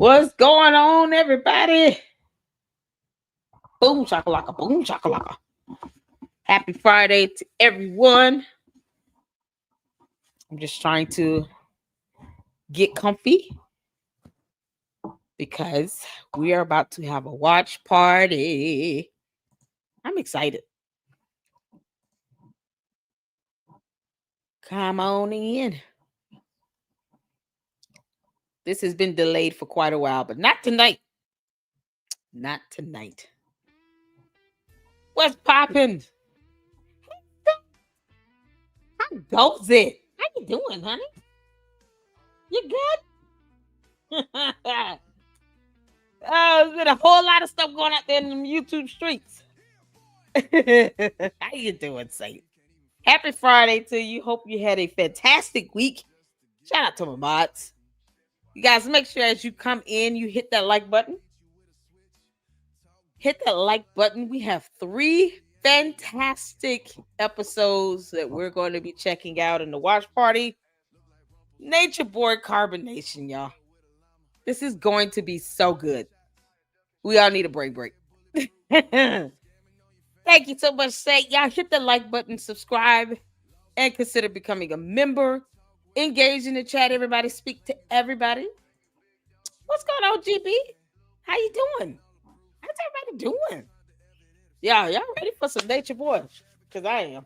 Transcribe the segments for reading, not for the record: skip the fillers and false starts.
What's going on, everybody? Boom shakalaka, boom shakalaka. Happy Friday to everyone. I'm just trying to get comfy because we are about to have a watch party. I'm excited. Come on in. This has been delayed for quite a while, but not tonight. Not tonight. What's popping? How goes it? How you doing, honey? You good? There's been a whole lot of stuff going out there in the YouTube streets. How you doing, Saint? Happy Friday to you. Hope you had a fantastic week. Shout out to my mods. You guys, make sure as you come in, you hit that like button. Hit that like button. We have 3 fantastic episodes that we're going to be checking out in the watch party. Nature Boy Carbonation, y'all. This is going to be so good. We all need a break. Thank you so much, Say. Y'all hit the like button, subscribe, and consider becoming a member. Engage in the chat, everybody. Speak to everybody. What's going on, GB? How you doing? How's everybody doing? Yeah, y'all ready for some Nature Boy? Because I am.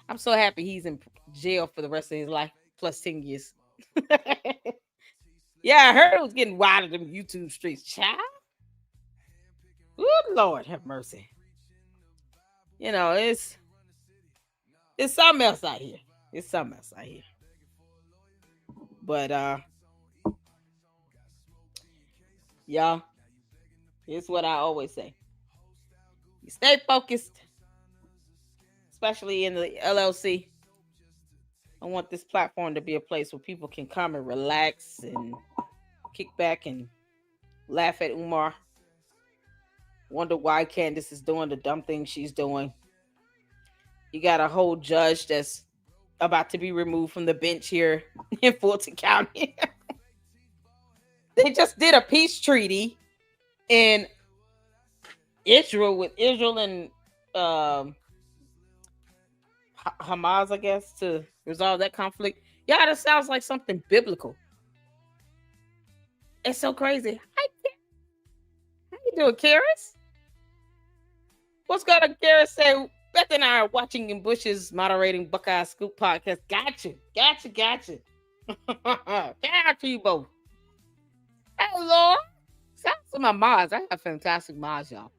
I'm so happy he's in jail for the rest of his life, plus 10 years. Yeah, I heard it was getting wild in them YouTube streets. Child. Good Lord, have mercy. You know, it's something else out here. It's something else out here. But y'all, here's what I always say. You stay focused, especially in the LLC. I want this platform to be a place where people can come and relax and kick back and laugh at Umar. Wonder why Candace is doing the dumb thing she's doing. You got a whole judge that's about to be removed from the bench here in Fulton County. They just did a peace treaty in Israel with Israel and Hamas, I guess, to resolve that conflict. Yeah, that sounds like something biblical. It's so crazy. How you doing, Karis? What's going on, Karis? Say, Beth and I are watching in bushes, moderating Buckeye Scoop podcast. Gotcha. Shout out to you both. Hello. Shout out to my mods. I have fantastic mods, y'all.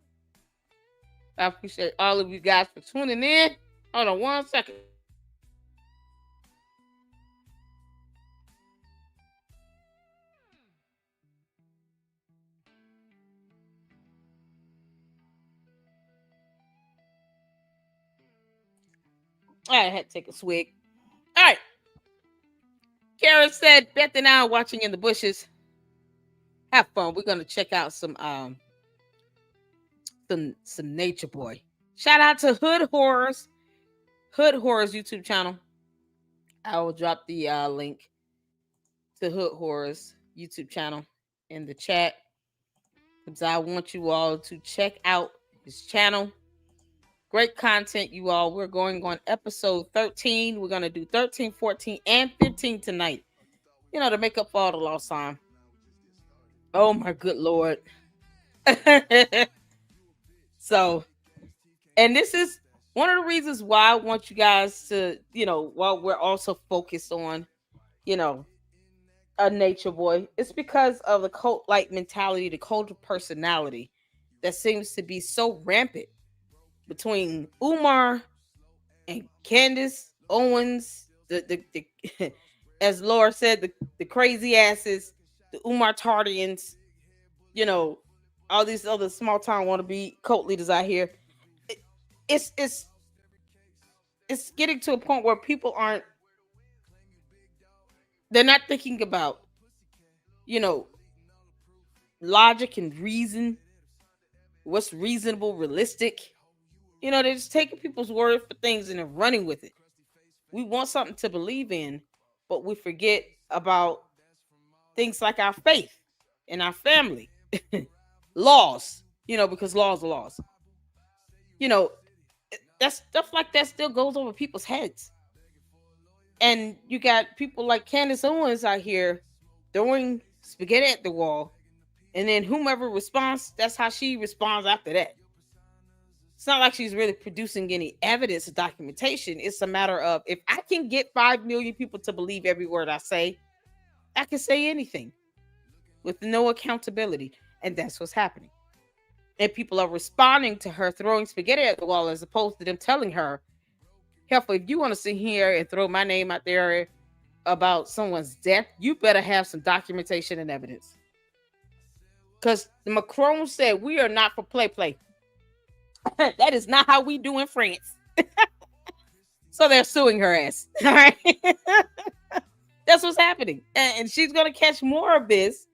I appreciate all of you guys for tuning in. Hold on 1 second. All right, I had to take a swig. All right. Karen said, Beth and I are watching in the bushes. Have fun. We're gonna check out some Nature Boy. Shout out to Hood Horrors YouTube channel. I will drop the link to Hood Horrors YouTube channel in the chat because I want you all to check out his channel. Great content, you all. We're going on episode 13. We're going to do 13, 14, and 15 tonight. You know, to make up for all the lost time. Oh, my good Lord. So, and this is one of the reasons why I want you guys to, you know, while we're also focused on, you know, a Nature Boy, it's because of the cult-like mentality, the cult of personality that seems to be so rampant between Umar and Candace Owens, the as Laura said, the crazy asses, the Umar Tardians, you know, all these other small town wannabe cult leaders out here. It's getting to a point where people they're not thinking about, you know, logic and reason, what's reasonable, realistic. You know, they're just taking people's word for things and they're running with it. We want something to believe in, but we forget about things like our faith. in our family. Laws, because laws are laws. You know, that stuff like that still goes over people's heads. And you got people like Candace Owens out here throwing spaghetti at the wall, and then whomever responds, that's how she responds after that. It's not like she's really producing any evidence or documentation. It's a matter of, if I can get 5 million people to believe every word I say, I can say anything with no accountability. And that's what's happening. And people are responding to her throwing spaghetti at the wall, as opposed to them telling her, "Help, if you want to sit here and throw my name out there about someone's death, you better have some documentation and evidence." Because Macron said, "We are not for play. That is not how we do in France." So they're suing her ass. All right. That's what's happening. And she's going to catch more of this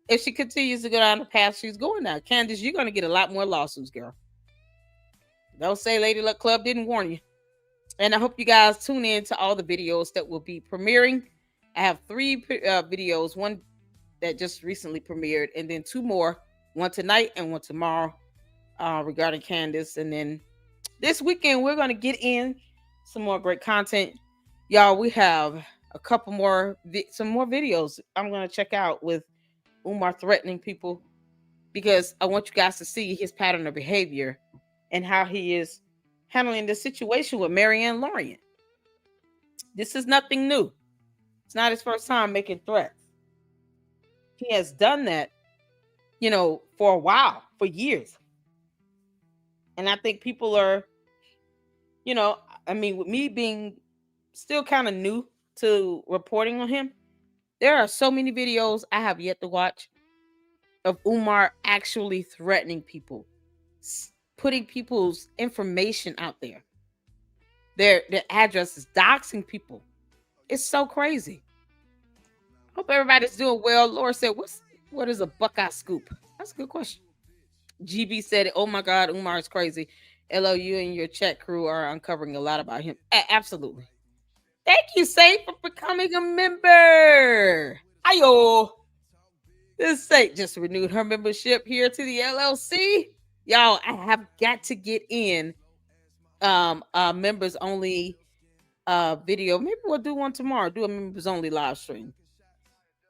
if she continues to go down the path she's going down. Candace, you're going to get a lot more lawsuits, girl. Don't say Lady Luck Club didn't warn you. And I hope you guys tune in to all the videos that will be premiering. I have 3 videos, one that just recently premiered, and then 2 more, one tonight and one tomorrow, regarding Candace. And then this weekend, we're going to get in some more great content. Y'all, we have a couple more, some more videos I'm going to check out with Umar threatening people, because I want you guys to see his pattern of behavior and how he is handling the situation with Marianne Lorient. This is nothing new. It's not his first time making threats. He has done that, for a while, for years. And I think people are, with me being still kind of new to reporting on him, there are so many videos I have yet to watch of Umar actually threatening people, putting people's information out there, their addresses, doxing people. It's so crazy. Hope everybody's doing well. Laura said, what is a Buckeye scoop? That's a good question. GB said, "Oh my God, Umar is crazy. LO, you and your chat crew are uncovering a lot about him." Absolutely. Thank you, Saint, for becoming a member. Ayo. This Saint just renewed her membership here to the LLC. Y'all, I have got to get in members only video. Maybe we'll do one tomorrow. Do a members only live stream.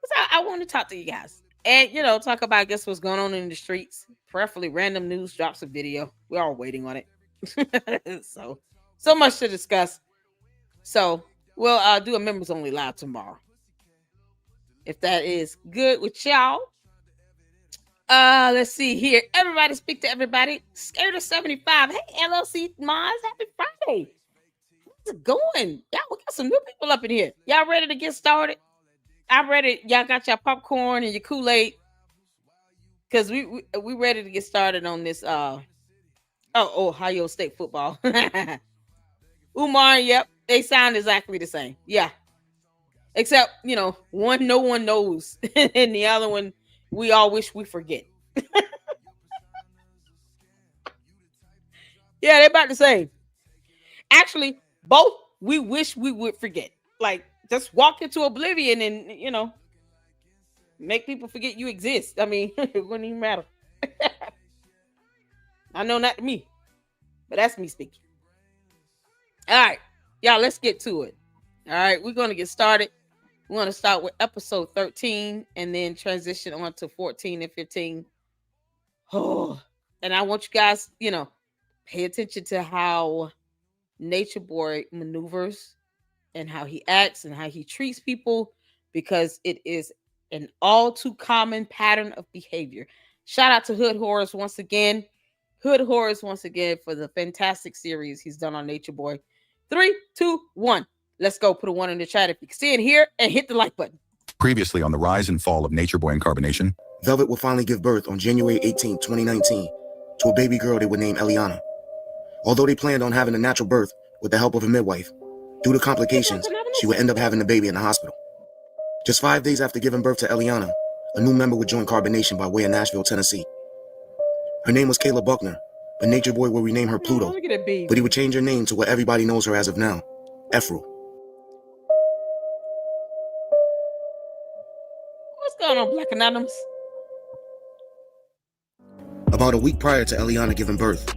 Because I want to talk to you guys. And, talk about, I guess, what's going on in the streets. Preferably random news, drops of video. We're all waiting on it. So much to discuss. So we'll do a members only live tomorrow, if that is good with y'all. Let's see here. Everybody speak to everybody. Scared of 75. Hey, LLC Mods, happy Friday. How's it going? Y'all, we got some new people up in here. Y'all ready to get started? I'm ready. Y'all got your popcorn and your Kool-Aid, because we ready to get started on this Ohio State football. Umar, yep, they sound exactly the same. Yeah. Except, one no one knows, and the other one we all wish we forget. Yeah, they're about the same. Actually, both we wish we would forget. Like, just walk into oblivion and, make people forget you exist. I mean, it wouldn't even matter. I know not me, but that's me speaking. All right, y'all, let's get to it. All right, we're going to get started. We're going to start with episode 13 and then transition on to 14 and 15. Oh, and I want you guys, pay attention to how Nature Boy maneuvers and how he acts and how he treats people, because it is an all too common pattern of behavior. Shout out to Hood Horrors once again. Hood Horrors once again for the fantastic series he's done on Nature Boy. 3, 2, 1. Let's go. Put a 1 in the chat if you can see it here, and hit the like button. Previously on the rise and fall of Nature Boy and Carbonation. Velvet will finally give birth on January 18, 2019, to a baby girl they would name Eliana. Although they planned on having a natural birth with the help of a midwife, due to complications, she would end up having the baby in the hospital. Just 5 days after giving birth to Eliana, a new member would join Carbonation by way of Nashville, Tennessee. Her name was Kayla Buckner, but Nature Boy will rename her Pluto, but he would change her name to what everybody knows her as of now, Ephraim. What's going on, Black Anonymous? About a week prior to Eliana giving birth,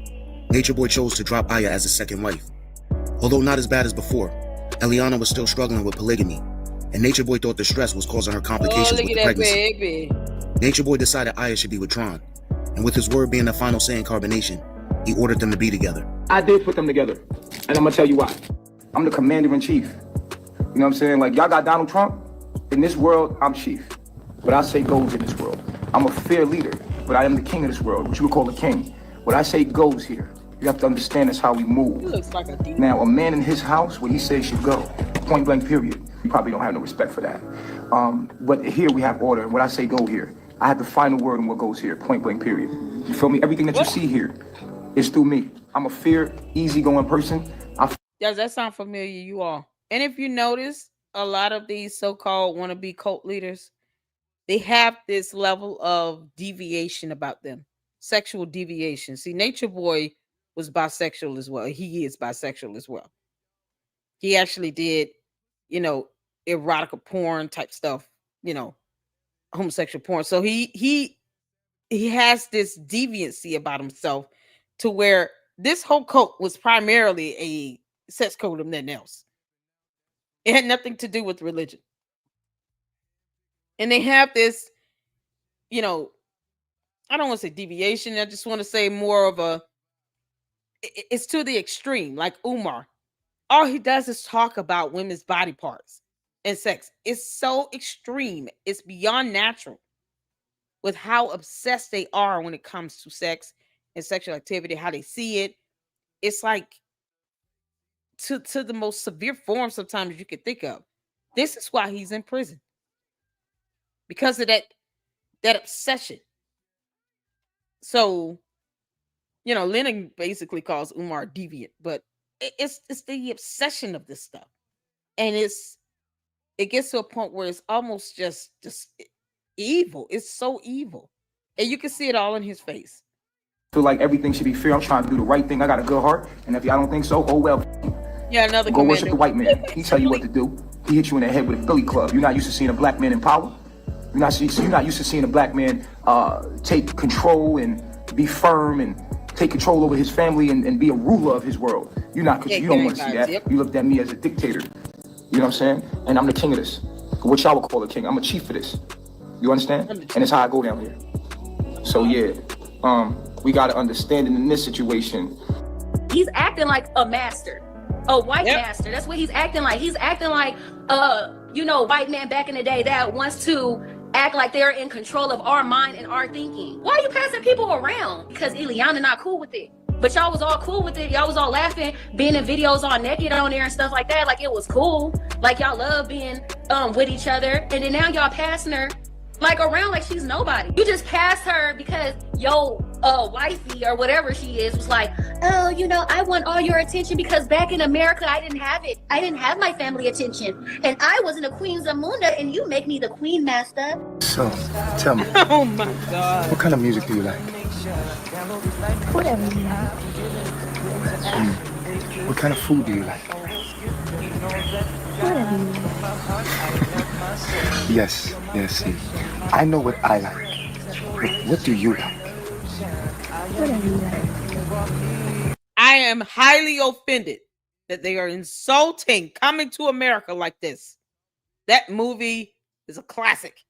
Nature Boy chose to drop Aya as his second wife. Although not as bad as before, Eliana was still struggling with polygamy, and Nature Boy thought the stress was causing her complications with the pregnancy. Baby. Nature Boy decided Aya should be withdrawn, and with his word being the final say in carbonation, he ordered them to be together. I did put them together, and I'm gonna tell you why. I'm the commander-in-chief. You know what I'm saying? Like, y'all got Donald Trump. In this world, I'm chief, but I say goes in this world. I'm a fair leader, but I am the king of this world, which you would call the king. What I say goes here. You have to understand that's how we move. He looks like a demon. Now, a man in his house, what he says should go. Point blank, period. You probably don't have no respect for that. But here we have order, and what I say go here. I have the final word on what goes here, point blank, period. You feel me? Everything that you see here is through me. I'm a fair, easygoing person. Does that sound familiar, you all? And if you notice, a lot of these so-called wannabe cult leaders, they have this level of deviation about them, sexual deviation. See, Nature Boy was bisexual as well. He is bisexual as well. He actually did, erotica porn type stuff, homosexual porn. So he has this deviancy about himself to where this whole cult was primarily a sex code of nothing else. It had nothing to do with religion. And they have this, I don't want to say deviation. I just want to say more of it's to the extreme, like Umar. All he does is talk about women's body parts and sex. It's so extreme. It's beyond natural with how obsessed they are when it comes to sex and sexual activity, how they see it. It's like to the most severe form sometimes you could think of. This is why he's in prison. Because of that obsession. So, Lennon basically calls Umar deviant, but it's the obsession of this stuff. And it gets to a point where it's almost just evil. It's so evil. And you can see it all in his face. I feel like everything should be fair. I'm trying to do the right thing. I got a good heart. And if y'all don't think so, oh well. Yeah, another go worship the white man. He tell you what to do. He hit you in the head with a billy club. You're not used to seeing a black man in power. You're not used to seeing a black man take control and be firm and take control over his family and be a ruler of his world. You're not, because you don't want to see that. Yep. You looked at me as a dictator. You know what I'm saying? And I'm the king of this. What y'all would call a king. I'm a chief for this. You understand? And it's how I go down here. So yeah, we got to understand in this situation. He's acting like a master, a white master. That's what he's acting like. He's acting like, white man back in the day that wants to act like they're in control of our mind and our thinking. Why are you passing people around? Because Eliana not cool with it. But y'all was all cool with it. Y'all was all laughing, being in videos all naked on there and stuff like that. Like it was cool. Like y'all love being with each other. And then now y'all passing her like around like she's nobody. You just passed her because yo wifey or whatever she is was like, oh, I want all your attention because back in America I didn't have it. I didn't have my family attention. And I wasn't a Queen Zamunda and you make me the Queen Master. So, tell me. Oh my God. What kind of music do you like? Whatever you like. What kind of food do you like? Whatever you like. Yes. See, I know what I like. But what do you like? Whatever you like. I am highly offended that they are insulting Coming to America like this. That movie is a classic.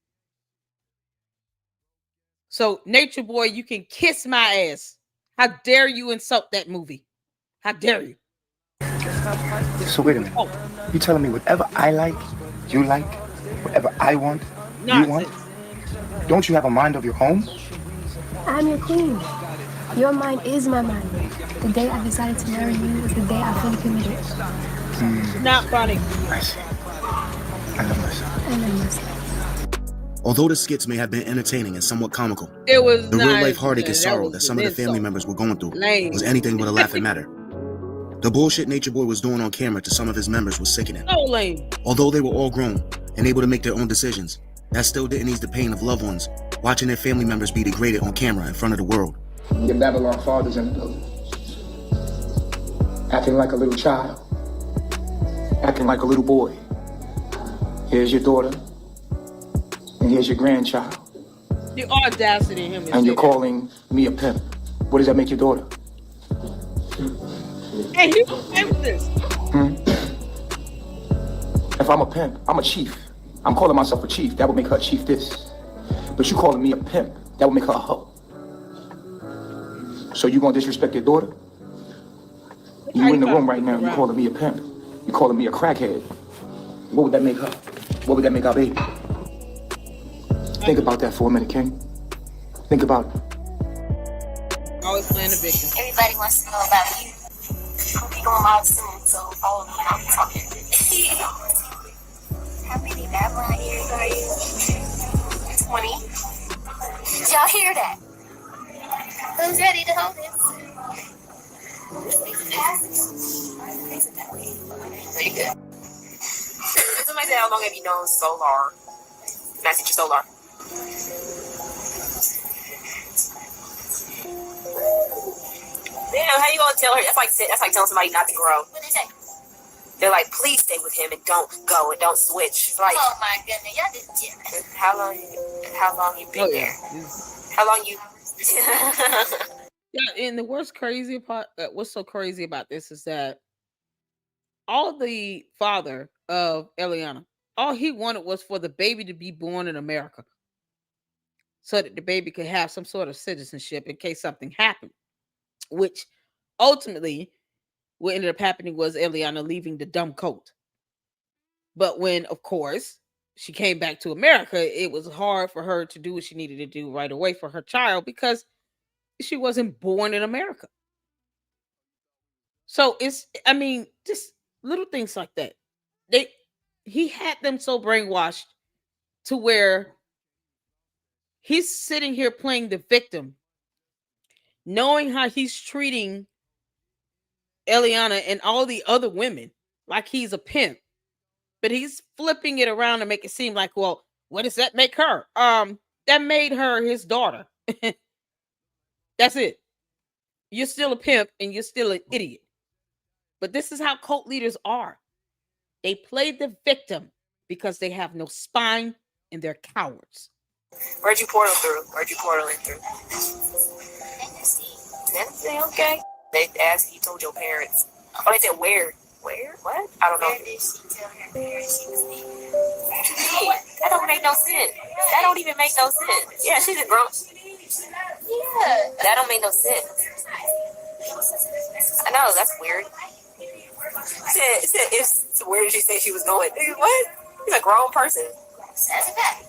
So, Nature Boy, you can kiss my ass. How dare you insult that movie? How dare you? So wait a minute. You telling me whatever I like, you like, whatever I want, you want? Don't you have a mind of your own? I'm your queen. Your mind is my mind. The day I decided to marry you was the day I fully committed. Not funny. I see. I love myself. I love myself. Although the skits may have been entertaining and somewhat comical, It was the not, real-life heartache and that sorrow was that an some of the family insult. members were going through Lame. was anything but a laughing matter. The bullshit Nature Boy was doing on camera to some of his members was sickening. So lame. Although they were all grown and able to make their own decisions, that still didn't ease the pain of loved ones watching their family members be degraded on camera in front of the world. Your Babylon fathers in the building. Acting like a little child. Acting like a little boy. Here's your daughter. And here's your grandchild. The audacity in him is And you're there. calling me a pimp. What does that make your daughter? Hey, he's okay with this. If I'm a pimp, I'm a chief. I'm calling myself a chief. That would make her a chief this. But you calling me a pimp, that would make her a hoe. So you gonna disrespect your daughter? You in the room right now, you calling me a pimp. You calling me a crackhead. What would that make her? What would that make our baby? Think about that for a minute, King. Think about it. Always playing the victim. Everybody wants to know about you. I'll be going live soon, so follow me and I'll be talking. How many Babylon ears are you? 20. Did y'all hear that? Who's ready to hold this? Pretty good. Somebody said, how long have you known Solar? Master Teacher Solar. Damn, how you gonna tell her? That's like telling somebody not to grow. What did they say? They're like, please stay with him and don't go and don't switch. Like, oh my goodness, y'all didn't tell me. How long you been there? How long you? Yeah, and the what's so crazy about this is that all the father of Eliana, all he wanted was for the baby to be born in America, so that the baby could have some sort of citizenship in case something happened. Which ultimately, what ended up happening was Eliana leaving the dumb coat. But when, of course, she came back to America, it was hard for her to do what she needed to do right away for her child because she wasn't born in America. So just little things like that. He had them so brainwashed to where he's sitting here playing the victim, knowing how he's treating Eliana and all the other women like he's a pimp, but he's flipping it around to make it seem like, well, what does that make her? That made her his daughter. That's it. You're still a pimp and you're still an idiot. But this is how cult leaders are. They play the victim because they have no spine and they're cowards. Where'd you portal through? Where'd you portal in through? Tennessee, okay. They asked you, told your parents. Oh, they said where? Where? What? I don't know. Where did she tell her parents she was in? That don't make no sense. That don't even make no sense. Yeah, she's a girl. Yeah. That don't make no sense. I know, that's weird. Where did she say she was going? What? She's a grown person. That's a fact.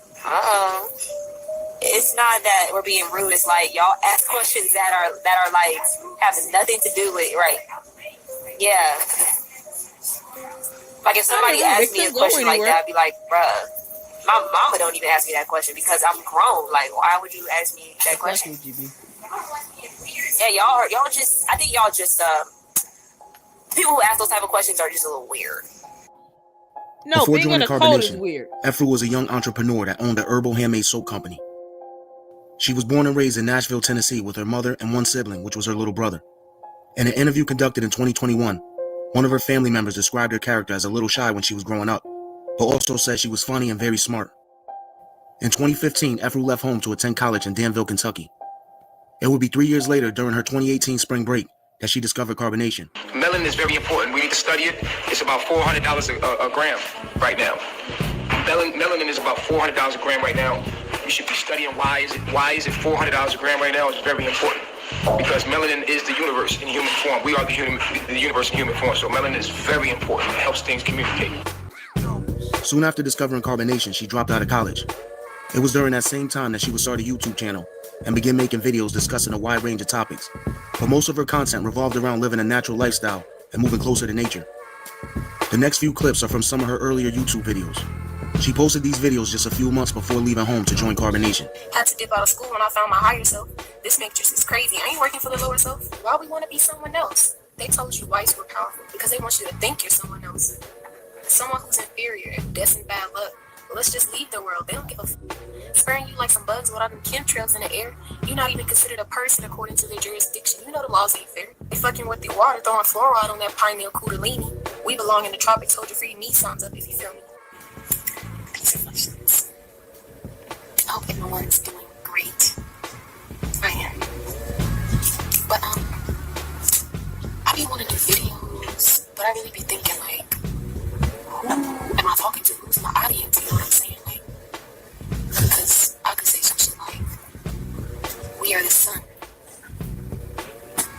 It's not that we're being rude. It's like y'all ask questions that are like having nothing to do with right. Yeah. Like if somebody asked me a question like that, I'd be like, bruh, my mama don't even ask me that question because I'm grown. Like, why would you ask me that question? Yeah, y'all just. I think y'all just. People who ask those type of questions are just a little weird. No, before being in joining a cult is Carbonation, weird. Efru was a young entrepreneur that owned a herbal handmade soap company. She was born and raised in Nashville, Tennessee with her mother and one sibling, which was her little brother. In an interview conducted in 2021, one of her family members described her character as a little shy when she was growing up, but also said she was funny and very smart. In 2015, Efru left home to attend college in Danville, Kentucky. It would be 3 years later, during her 2018 spring break, that she discovered Carbonation. Melanin is very important. We need to study it. It's about $400 a gram right now. Melanin is about $400 a gram right now. You should be studying why is it $400 a gram right now. It's very important because melanin is the universe in human form. We are the universe in human form. So melanin is very important. It helps things communicate. Soon after discovering Carbonation, she dropped out of college. It was during that same time that she would start a YouTube channel and begin making videos discussing a wide range of topics. But most of her content revolved around living a natural lifestyle and moving closer to nature. The next few clips are from some of her earlier YouTube videos. She posted these videos just a few months before leaving home to join Carbonation. Had to dip out of school when I found my higher self. This matrix is crazy. I ain't working for the lower self. Why we want to be someone else? They told you whites were powerful because they want you to think you're someone else. Someone who's inferior and destined bad luck. But let's just leave the world. They don't give a f***. Spraying you like some bugs without them chemtrails in the air. You're not even considered a person according to their jurisdiction. You know the laws ain't fair. They fucking with the water, throwing fluoride on that pineal kundalini. We belong in the tropics. Hold your free meat signs up if you feel me. Peace reflections. I hope everyone's doing great. I really be thinking, like, who am I talking to? Who's my audience? You know what I'm saying? Like, because I could say some shit like, we are the sun,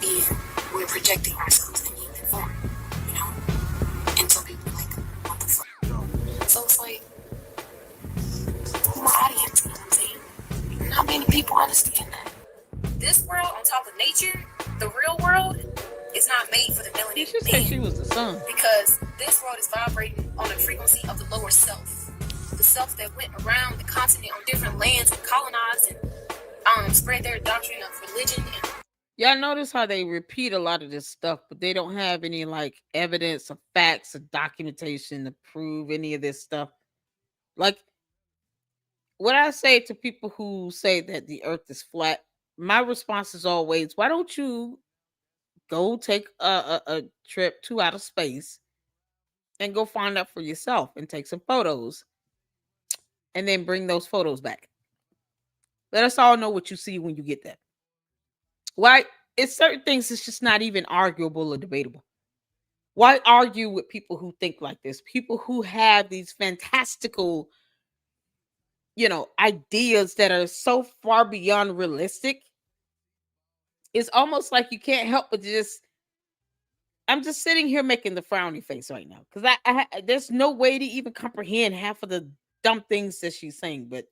and we're projecting ourselves in human form, you know? And some people like, what the fuck? So it's like, who's my audience? You know what I'm saying? Not many people understand that. This world, on top of nature, the real world, is not made for the You melanated should say man. she was the sun. Because this world is vibrating on the frequency of the lower self. The self that went around the continent on different lands and colonized and spread their doctrine of religion. And Y'all notice how they repeat a lot of this stuff, but they don't have any like evidence or facts or documentation to prove any of this stuff. Like what I say to people who say that the earth is flat, my response is always, why don't you go take a trip to outer space and go find out for yourself and take some photos and then bring those photos back. Let us all know what you see when you get that. Why? It's certain things it's just not even arguable or debatable. Why argue with people who think like this? People who have these fantastical, ideas that are so far beyond realistic. It's almost like you can't help but I'm just sitting here making the frowny face right now because I there's no way to even comprehend half of the dumb things that she's saying. But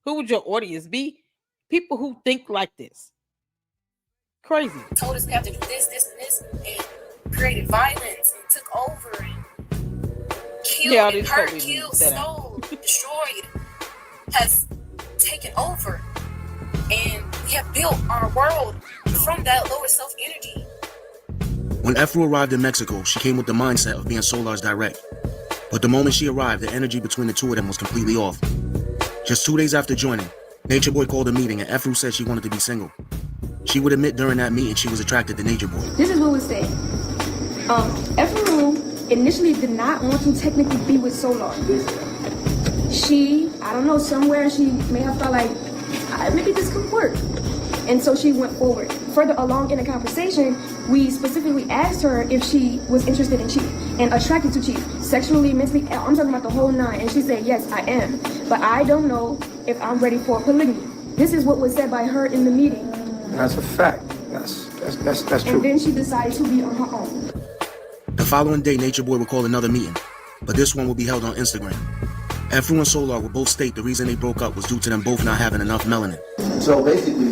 who would your audience be? People who think like this. Crazy. told us we have to do this, and this, and created violence and took over and killed and hurt, killed, stole, destroyed, has taken over. And we have built our world from that lower self energy. When Efru arrived in Mexico, she came with the mindset of being Solar's direct. But the moment she arrived, the energy between the two of them was completely off. Just 2 days after joining, Nature Boy called a meeting and Efru said she wanted to be single. She would admit during that meeting she was attracted to Nature Boy. This is what was said. Efru initially did not want to technically be with Solar. She, I don't know, somewhere she may have felt like, maybe this could work. And so she went forward. Further along in the conversation, we specifically asked her if she was interested in Chief and attracted to Chief, sexually, mentally, I'm talking about the whole nine. And she said, yes, I am. But I don't know if I'm ready for polygamy. This is what was said by her in the meeting. That's a fact. That's true. And then she decided to be on her own. The following day, Nature Boy would call another meeting, but this one will be held on Instagram. Efru and Solar would both state the reason they broke up was due to them both not having enough melanin. So basically,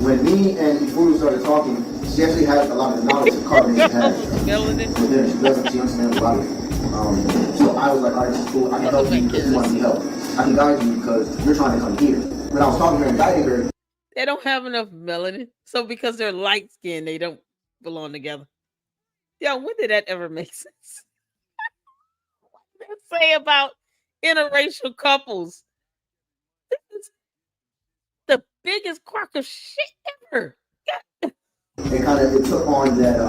when me and Ifuru started talking, she actually has a lot of knowledge of carbonation hash. But then she understands a lot of it. So I was like, all right, this is cool. I can help you because you want to be helped. I can guide you because you're trying to come here. When I was talking to her and guiding her, they don't have enough melanin. So because they're light skinned, they don't belong together. Yo, when did that ever make sense? What did that say about interracial couples? This is the biggest crock of shit ever. it took on that,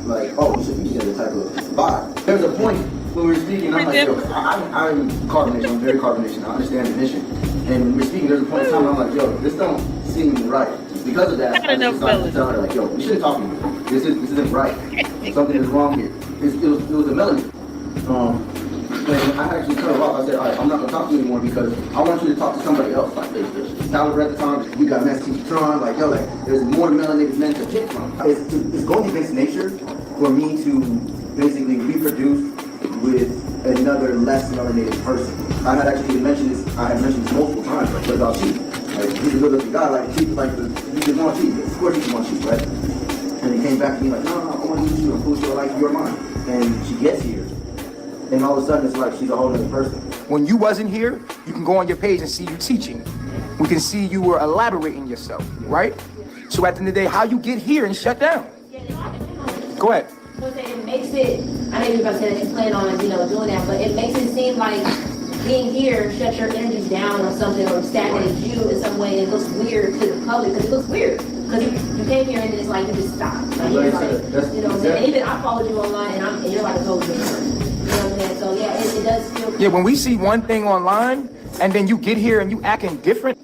like, oh, we should be together type of vibe. There's a point when we were speaking, I'm like, yo, I'm carbonation, I'm very carbonation, I understand the mission. And when we're speaking, there's a point in time, I'm like, yo, this don't seem right. Because of that, I just decided to tell her, like, yo, we shouldn't talk anymore. This isn't right. Something is wrong here. It was a melody. And I actually cut her off. I said, all right, I'm not going to talk to you anymore because I want you to talk to somebody else. Like, there's Caliber at the time, we got Mass Teacher Tron, like, yo, like, there's more melanated men to pick from. It's going against nature for me to basically reproduce with another less melanated person. I had actually mentioned this, I had mentioned this multiple times, like, what about Chief? Like, he's a good looking guy, like, Chief, like, you just want Chief. Of course you want Chief, right? And he came back to me like, no, I want to use you and prove to her like you're mine. And she gets here. And all of a sudden, it's like she's a whole other person. When you wasn't here, you can go on your page and see you teaching. We can see you were elaborating yourself, right? So at the end of the day, how you get here and shut down? Go ahead. It makes it, I know you were about to say that you plan on, doing that, but it makes it seem like being here shuts your energy down or something, or stagnates you in some way. It looks weird to the public, because it looks weird. Because you came here and then it's like you just stopped. Like, you're like, and even I followed you online and you're like a coach. So yeah, it does feel. Yeah, when we see one thing online and then you get here and you acting different,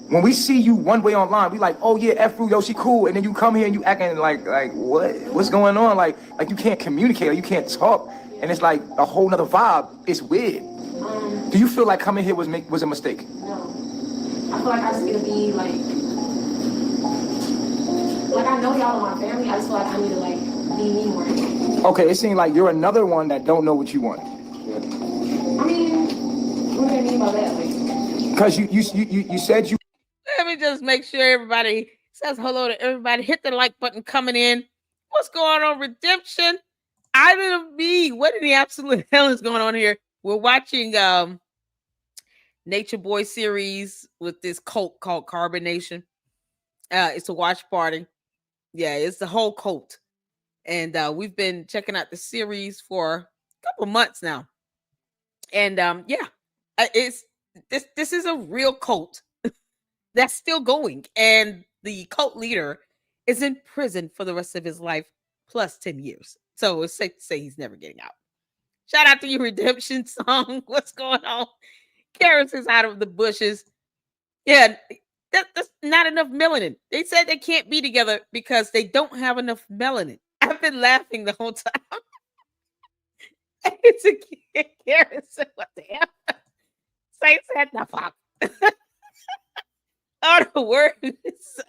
When we see you one way online, we like, oh yeah, F yo, she cool. And then you come here and you acting like what? What's going on? Like you can't communicate or you can't talk. And it's like a whole nother vibe. It's weird. Do you feel like coming here was a mistake? No. I feel like I just need to be like I know y'all are my family. I just feel like I need to like be me more. Okay, it seems like you're another one that don't know what you want. I mean, what do you mean by that? Like, because you said you. Let me just make sure everybody says hello to everybody. Hit the like button coming in. What's going on, Redemption? Island of Me. What in the absolute hell is going on here? We're watching Nature Boy series with this cult called Carbonation. It's a watch party. Yeah, it's the whole cult. And we've been checking out the series for a couple months now. And it's this is a real cult that's still going. And the cult leader is in prison for the rest of his life, plus 10 years. So it's safe to say he's never getting out. Shout out to you, Redemption Song. What's going on? Karis is out of the bushes. Yeah, that's not enough melanin. They said they can't be together because they don't have enough melanin. I've been laughing the whole time. It's a Karis. What the hell? Say said the fuck. Utter words,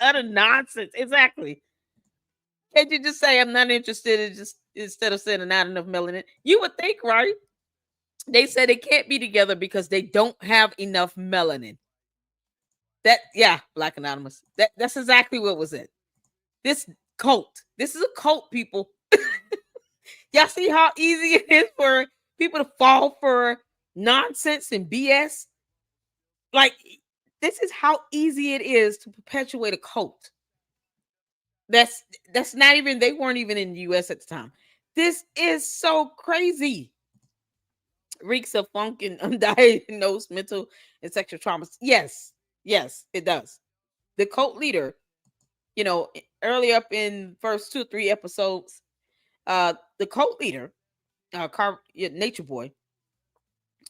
utter nonsense. Exactly. Can't you just say I'm not interested in just instead of saying not enough melanin? You would think, right? They said they can't be together because they don't have enough melanin. Black Anonymous. That's exactly what was it. This cult. This is a cult, people. Y'all see how easy it is for people to fall for nonsense and BS? Like, this is how easy it is to perpetuate a cult. That's not even, they weren't even in the US at the time. This is so crazy. Reeks of funk and undiagnosed mental and sexual traumas. Yes, it does. The cult leader, early up in first 2 or 3 episodes, the cult leader, Nature Boy,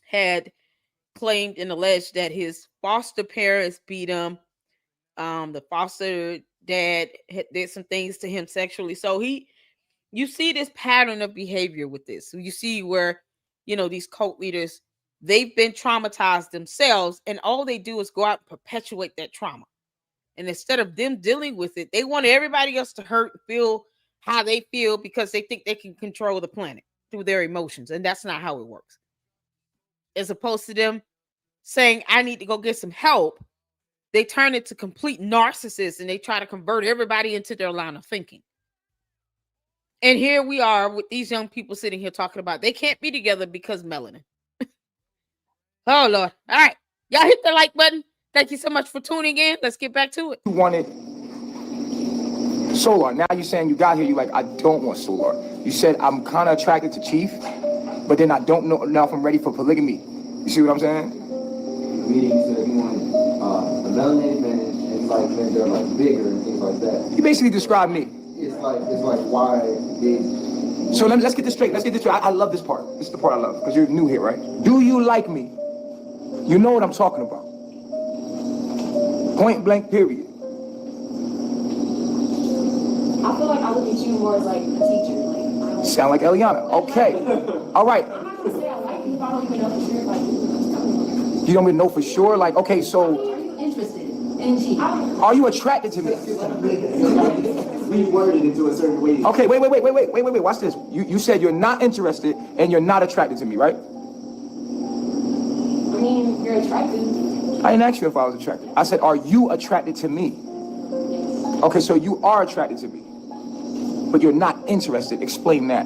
had claimed and alleged that his foster parents beat him. The foster dad did some things to him sexually. So you see this pattern of behavior with this. So you see where, these cult leaders, they've been traumatized themselves, and all they do is go out and perpetuate that trauma. And instead of them dealing with it, they want everybody else to hurt and feel how they feel because they think they can control the planet through their emotions. And that's not how it works. As opposed to them saying, I need to go get some help, they turn into complete narcissists and they try to convert everybody into their line of thinking. And here we are with these young people sitting here talking about they can't be together because melanin. Oh, Lord. All right. Y'all hit the like button. Thank you so much for tuning in. Let's get back to it. You wanted Solar. Now you're saying you got here, you're like, I don't want Solar. You said, I'm kind of attracted to Chief, but then I don't know if I'm ready for polygamy. You see what I'm saying? Meaning you said you wanted a melanated man, and like men that are like bigger and things like that. You basically described me. It's like why they. So let's get this straight. I love this part. This is the part I love because you're new here, right? Do you like me? You know what I'm talking about. Point blank, period. I feel like I look at you more as like a teacher. Like, I don't Sound like Eliana. Okay. All right. I'm not gonna say I like you if I don't even know for sure. Like, you don't even know for sure? Like, okay, so. are you interested in G? Are you attracted to me? Reworded into a certain way. Okay, wait. Watch this. You said you're not interested and you're not attracted to me, right? I mean, you're attractive. I didn't ask you if I was attracted. I said, are you attracted to me? Okay, so you are attracted to me, but you're not interested. Explain that.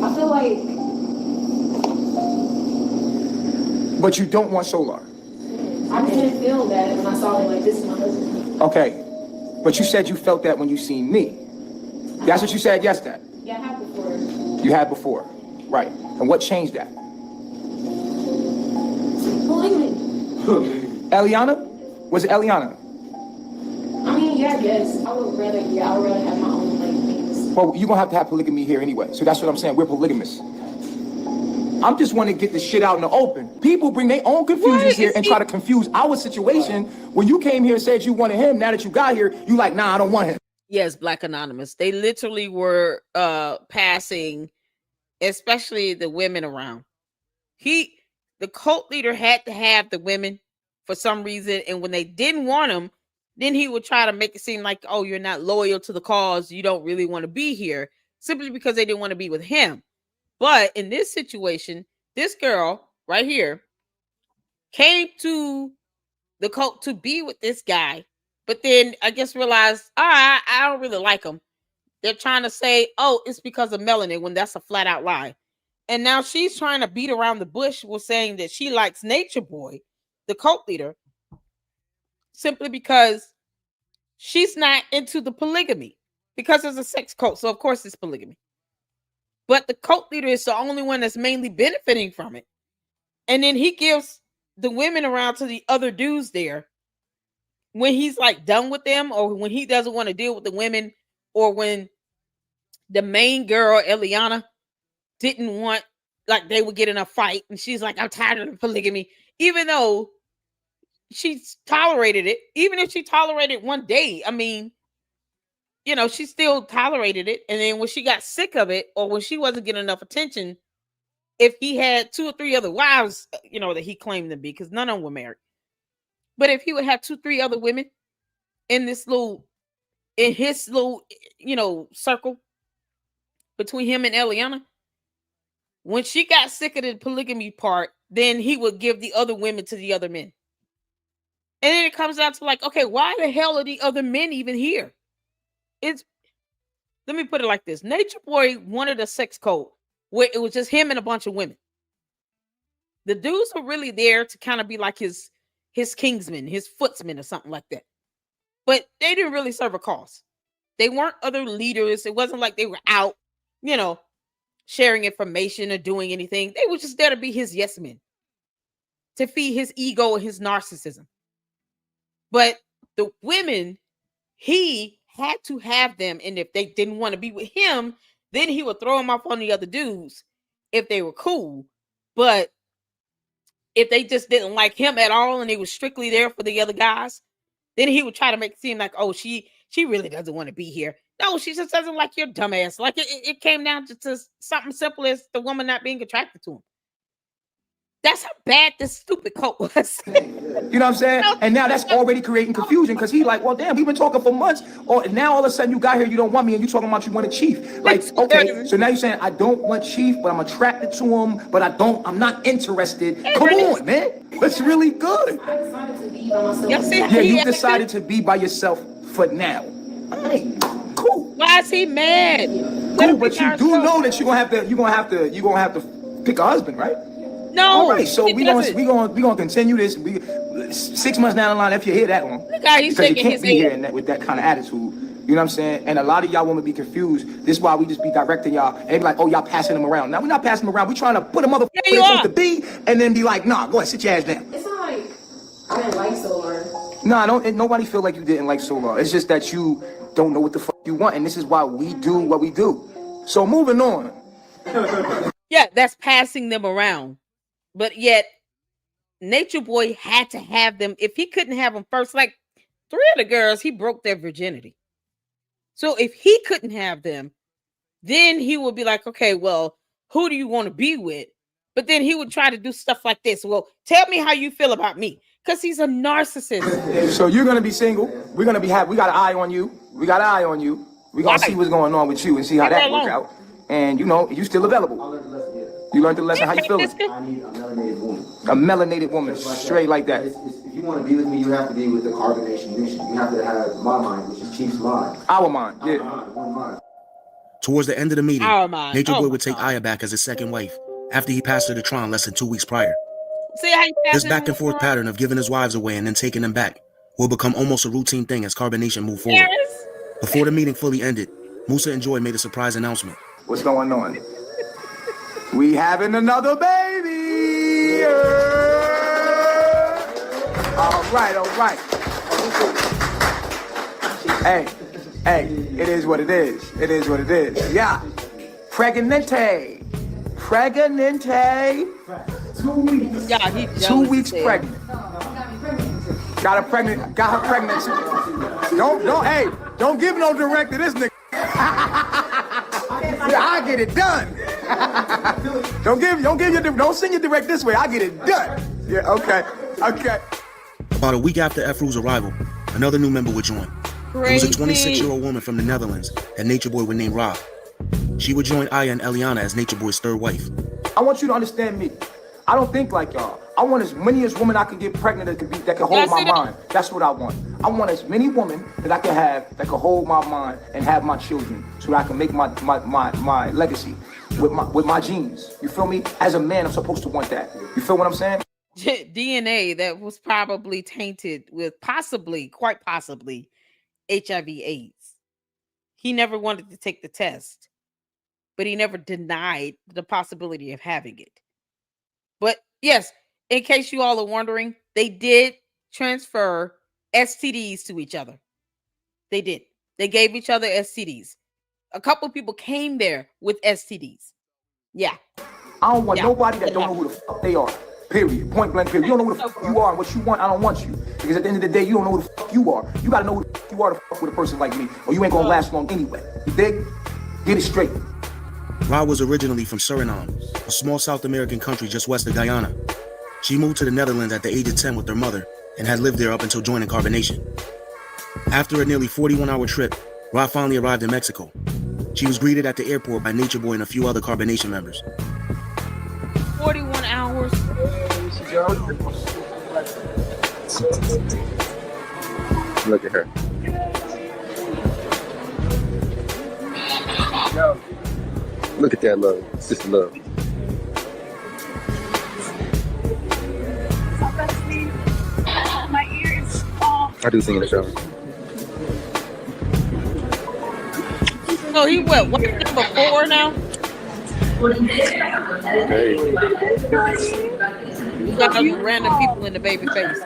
I feel like. But you don't want Solar. I didn't feel that when I saw it like this is my husband. Okay, but you said you felt that when you seen me. That's what you said, yes, that. Yeah, I have before. You had before, right. And what changed that? Polygamy. Eliana? Was it Eliana? I mean, yeah, I guess. I would rather have my own like things. Well, you're gonna have to have polygamy here anyway. So that's what I'm saying, we're polygamous. I'm just want to get the shit out in the open. People bring their own confusions here and try to confuse our situation. When you came here and said you wanted him, now that you got here, you like, nah, I don't want him. Yes, Black Anonymous. They literally were passing, especially the women around. The cult leader had to have the women for some reason, and when they didn't want him, then he would try to make it seem like, oh, you're not loyal to the cause, you don't really want to be here, simply because they didn't want to be with him. But in this situation, this girl right here came to the cult to be with this guy, but then I guess realized, I don't really like him. They're trying to say, oh, it's because of melanin, when that's a flat out lie. And now she's trying to beat around the bush with saying that she likes Nature Boy, the cult leader, simply because she's not into the polygamy, because it's a sex cult. So of course it's polygamy. But the cult leader is the only one that's mainly benefiting from it. And then he gives the women around to the other dudes there when he's like done with them, or when he doesn't want to deal with the women, or when the main girl, Eliana, didn't want, like, they would get in a fight and she's like, I'm tired of the polygamy, even though she tolerated it. Even if she tolerated one day, I mean, you know, she still tolerated it. And then when she got sick of it, or when she wasn't getting enough attention, if he had 2 or 3 other wives, you know, that he claimed to be, because none of them were married, but if he would have 2 or 3 other women in his little, you know, circle between him and Eliana, when she got sick of the polygamy part, then he would give the other women to the other men. And then it comes down to like, okay, why the hell are the other men even here? Let me put it like this. Nature Boy wanted a sex cult where it was just him and a bunch of women. The dudes were really there to kind of be like his kingsmen, his footsmen, or something like that. But they didn't really serve a cause. They weren't other leaders. It wasn't like they were out, you know, sharing information or doing anything. They were just there to be his yes men, to feed his ego and his narcissism. But the women, he had to have them. And if they didn't want to be with him, then he would throw them off on the other dudes if they were cool. But if they just didn't like him at all and they were strictly there for the other guys, then he would try to make it seem like, oh, she really doesn't want to be here. No, she just doesn't like your dumbass. Like it came down to something simple as the woman not being attracted to him. That's how bad this stupid cult was. You know what I'm saying? And now that's already creating confusion, because he like, well, damn, we've been talking for months. Or now all of a sudden you got here, you don't want me, and you talking about you want a chief. Like, okay, so now you're saying I don't want chief, but I'm attracted to him, but I'm not interested. Come on, man. That's really good. I decided to be by myself. Yeah, you decided to be by yourself for now. All right, cool. Why is he mad? Cool, but you do know that you're gonna have to pick a husband, right? No. All right, so we gonna continue this. 6 months down the line, if you hear that one, He's because you shaking can't his be here head. with that kind of attitude. You know what I'm saying? And a lot of y'all women be confused. This is why we just be directing y'all. And they be like, oh, y'all passing them around. Now we're not passing them around. We trying to put a motherfucker where they're supposed to be, and then be like, nah, go ahead, sit your ass down. It's not like I didn't like Solar. Nah, nobody feel like you didn't like Solar. It's just that you don't know what the fuck you want, and this is why we do what we do. So moving on. Yeah, that's passing them around. But yet, Nature Boy had to have them. If he couldn't have them first, like 3 of the girls, he broke their virginity. So if he couldn't have them, then he would be like, okay, well, who do you want to be with? But then he would try to do stuff like this. Well, tell me how you feel about me. Because he's a narcissist. So you're going to be single. We got an eye on you. We got an eye on you. We're going to see what's going on with you and see how that works out. And, you know, you still available. You learned the lesson. How you feeling? I need a melanated woman. A melanated woman, straight like that. If you want to be with me, you have to be with the carbonation mission. You have to have my mind, which is Chief's mind. Our mind, yeah. One mind. Towards the end of the meeting, Nature Boy would take God. Aya back as his second wife, after he passed her to Tron less than 2 weeks prior. See how you This back and forth pattern of giving his wives away and then taking them back will become almost a routine thing as carbonation moved forward. Before the meeting fully ended, Musa and Joy made a surprise announcement. What's going on? We having another baby. All right. Hey, it is what it is. Yeah. Pregnante. pregnant. 2 weeks. Yeah, he 2 weeks jealous. pregnant. Got her pregnant. Got her pregnant. Hey, don't give no direct to this nigga. I get it done. Don't send your direct this way. I get it done. Yeah, okay. About a week after Efru's arrival, another new member would join. It was a 26-year-old woman from the Netherlands that Nature Boy would name Rob. She would join Aya and Eliana as Nature Boy's third wife. I want you to understand me. I don't think like y'all. I want as many as women I can get pregnant that can hold my mind. That's what I want. I want as many women that I can have that can hold my mind and have my children, so that I can make my legacy with my genes. You feel me? As a man, I'm supposed to want that. You feel what I'm saying? DNA that was probably tainted with quite possibly, HIV/AIDS. He never wanted to take the test, but he never denied the possibility of having it. But yes, in case you all are wondering, they did transfer STDs to each other. They did. They gave each other STDs. A couple of people came there with STDs. Yeah. I don't want nobody that don't know who the fuck they are. Period. Point blank period. You don't know who the fuck you are and what you want. I don't want you. Because at the end of the day, you don't know who the fuck you are. You gotta know who the fuck you are to fuck with a person like me, or you ain't gonna last long anyway. You dig? Get it straight. Rob was originally from Suriname, a small South American country just west of Guyana. She moved to the Netherlands at the age of 10 with her mother and had lived there up until joining Carbonation. After a nearly 41-hour trip, Rob finally arrived in Mexico. She was greeted at the airport by Nature Boy and a few other Carbonation members. 41 hours. Look at her. Look at that love. It's just love. My ears. I do sing in the shower. So he what number 4 now? Hey. You got those random people in the baby face.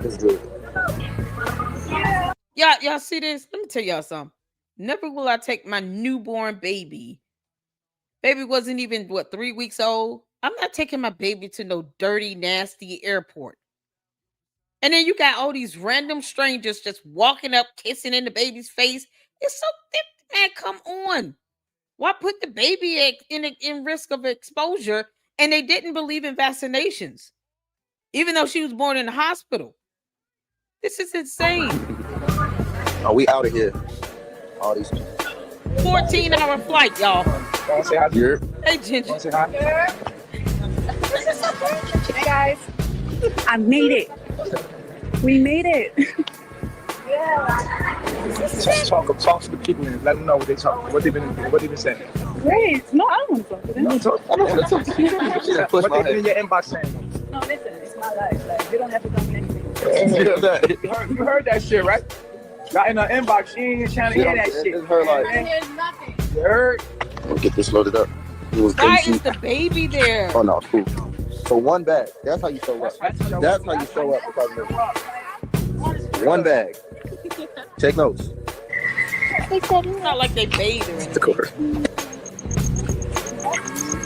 It's good. Y'all see this? Let me tell y'all something. Never will I take my newborn baby. Baby wasn't even 3 weeks old. I'm not taking my baby to no dirty, nasty airport. And then you got all these random strangers just walking up, kissing in the baby's face. It's so thick, man. Come on. Why put the baby in risk of exposure? And they didn't believe in vaccinations, even though she was born in the hospital. This is insane. Are we out of here? All these people. 14-hour flight, y'all. Say hi. Hey, Ginger. Say hi. Hey guys, I made it. We made it. Talk to the people and let them know what they've been saying. Great. No, I don't want to talk to them. I don't want to talk to you. What they've been in your inbox saying. No, listen, it's my life. Like, you don't have to tell me anything. You heard that shit, right? Got in her inbox, she ain't trying to hear that shit. It's her life. There's nothing. You heard? We'll get this loaded up. It was Why crazy. is the baby there? Oh no, cool. So one bag. That's how you show up. That's how you show up. One bag. Take notes. It's not like they bathe or anything. Of course.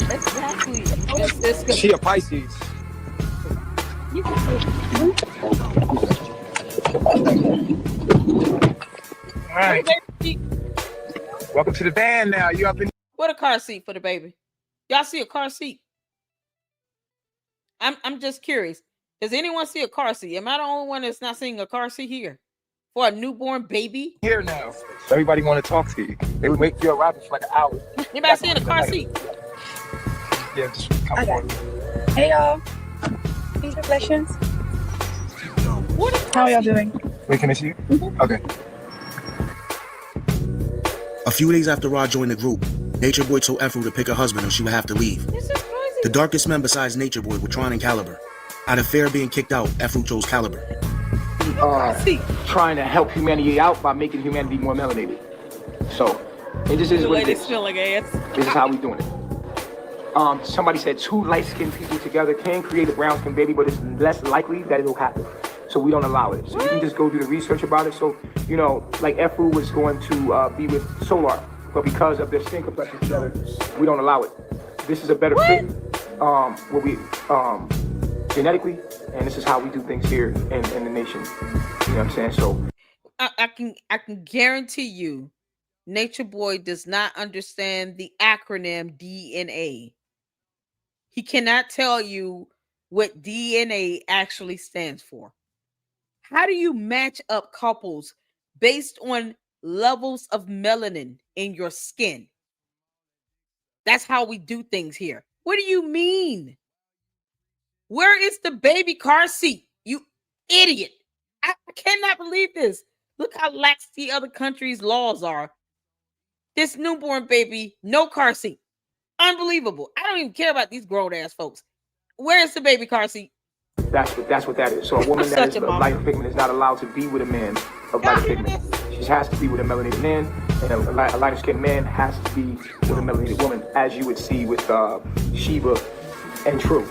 Exactly. It's good. She a Pisces. All right. Welcome to the van now. You up in? What a car seat for the baby. Y'all see a car seat? I'm just curious. Does anyone see a car seat? Am I the only one that's not seeing a car seat here for a newborn baby? Here now. Everybody want to talk to you. They would wait for your arrival for like an hour. Anybody seeing a car seat? Yeah, just come forward. Hey y'all. Peace reflections. How are y'all doing? Wait, can I see you? Okay. A few days after Rod joined the group, Nature Boy told Efru to pick her husband or she would have to leave. This is crazy. The darkest men besides Nature Boy were Tron and Caliber. Out of fear of being kicked out, Efru chose Caliber. Trying to help humanity out by making humanity more melanated. So, it just is The what it lady is. smelling ass. This is how we doing it. Somebody said 2 light-skinned people together can create a brown-skinned baby, but it's less likely that it'll happen. So we don't allow it. So you can just go do the research about it. So, you know, like Efru was going to be with Solar, but because of their skin complexion together, we don't allow it. this is a better fit. Where we genetically, and this is how we do things here in the nation. You know what I'm saying? So I can guarantee you, Nature Boy does not understand the acronym DNA. He cannot tell you what DNA actually stands for. How do you match up couples based on levels of melanin in your skin? That's how we do things here. What do you mean? Where is the baby car seat? You idiot. I cannot believe this. Look how lax the other countries' laws are. This newborn baby, no car seat. Unbelievable. I don't even care about these grown ass folks. Where is the baby car seat? that's what that is. So a woman that is of lighter pigment is not allowed to be with a man of lighter pigment. She has to be with a melanated man, and a lighter skinned man has to be with a melanated woman, as you would see with Sheba and True.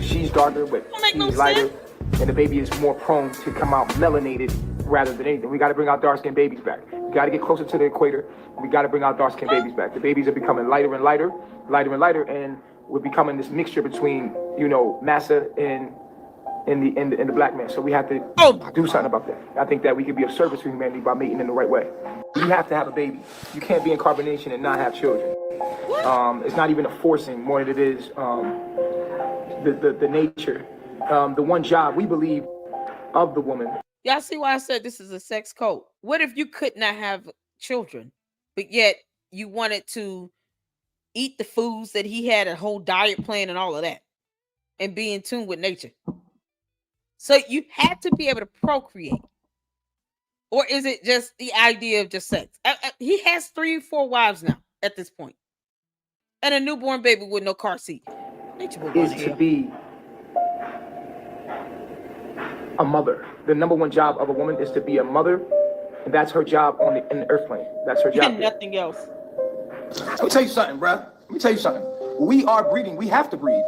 She's darker, but he's lighter, and the baby is more prone to come out melanated rather than anything. We got to bring our dark skinned babies back. We got to get closer to the equator. We got to bring our dark skinned babies back. The babies are becoming lighter and lighter, and we're becoming this mixture between, massa and the black man. So we have to do something about that. I think that we could be of service to humanity by mating in the right way. You have to have a baby. You can't be in carbonation and not have children. It's not even a forcing more than it is the nature. The one job we believe of the woman. Y'all see why I said this is a sex cult? What if you could not have children, but yet you wanted to eat the foods that he had, a whole diet plan and all of that, and be in tune with nature? So you had to be able to procreate. Or is it just the idea of just sex? He has 3 or 4 wives now at this point. And a newborn baby with no car seat. Is to be a mother. The number one job of a woman is to be a mother. And that's her job in the earth plane. That's her job. And nothing else. Let me tell you something, bruh. Let me tell you something. We are breeding. We have to breed.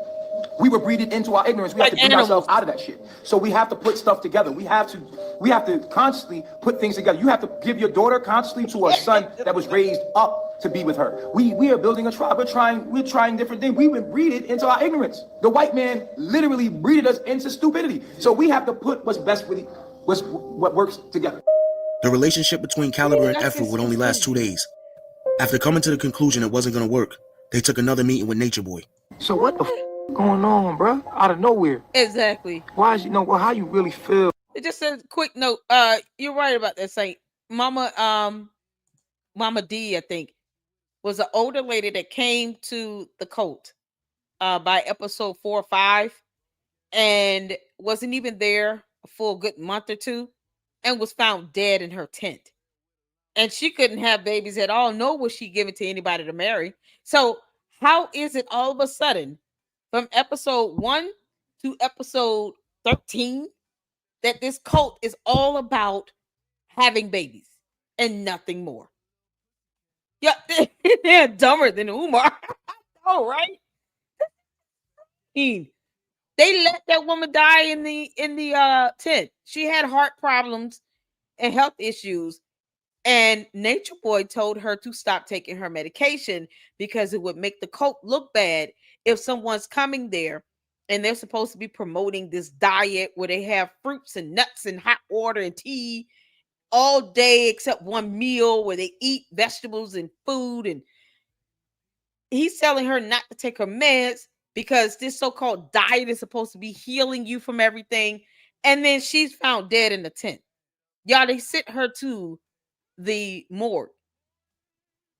We were breeded into our ignorance. We have to breed ourselves out of that shit. So we have to put stuff together. We have to consciously put things together. You have to give your daughter consciously to a son that was raised up to be with her. We are building a tribe. We're trying different things. We've been breeded into our ignorance. The white man literally breeded us into stupidity. So we have to put what's best with what works together. The relationship between Caliber and Efra would only last 2 days. After coming to the conclusion it wasn't going to work, they took another meeting with Nature Boy. So what the going on, bro? Out of nowhere. Exactly. Why is how you really feel? It just says quick note. You're right about that, Saint. Mama D, I think, was an older lady that came to the cult by episode 4 or 5 and wasn't even there a full good month or two and was found dead in her tent. And she couldn't have babies at all, nor was she given to anybody to marry. So how is it all of a sudden from episode 1 to episode 13 that this cult is all about having babies and nothing more? Yeah, they're dumber than Umar. Oh, right? They let that woman die in the tent. She had heart problems and health issues. And Nature Boy told her to stop taking her medication because it would make the cult look bad if someone's coming there and they're supposed to be promoting this diet where they have fruits and nuts and hot water and tea all day except one meal where they eat vegetables and food. And he's telling her not to take her meds because this so-called diet is supposed to be healing you from everything. And then she's found dead in the tent. Y'all, they sent her to the morgue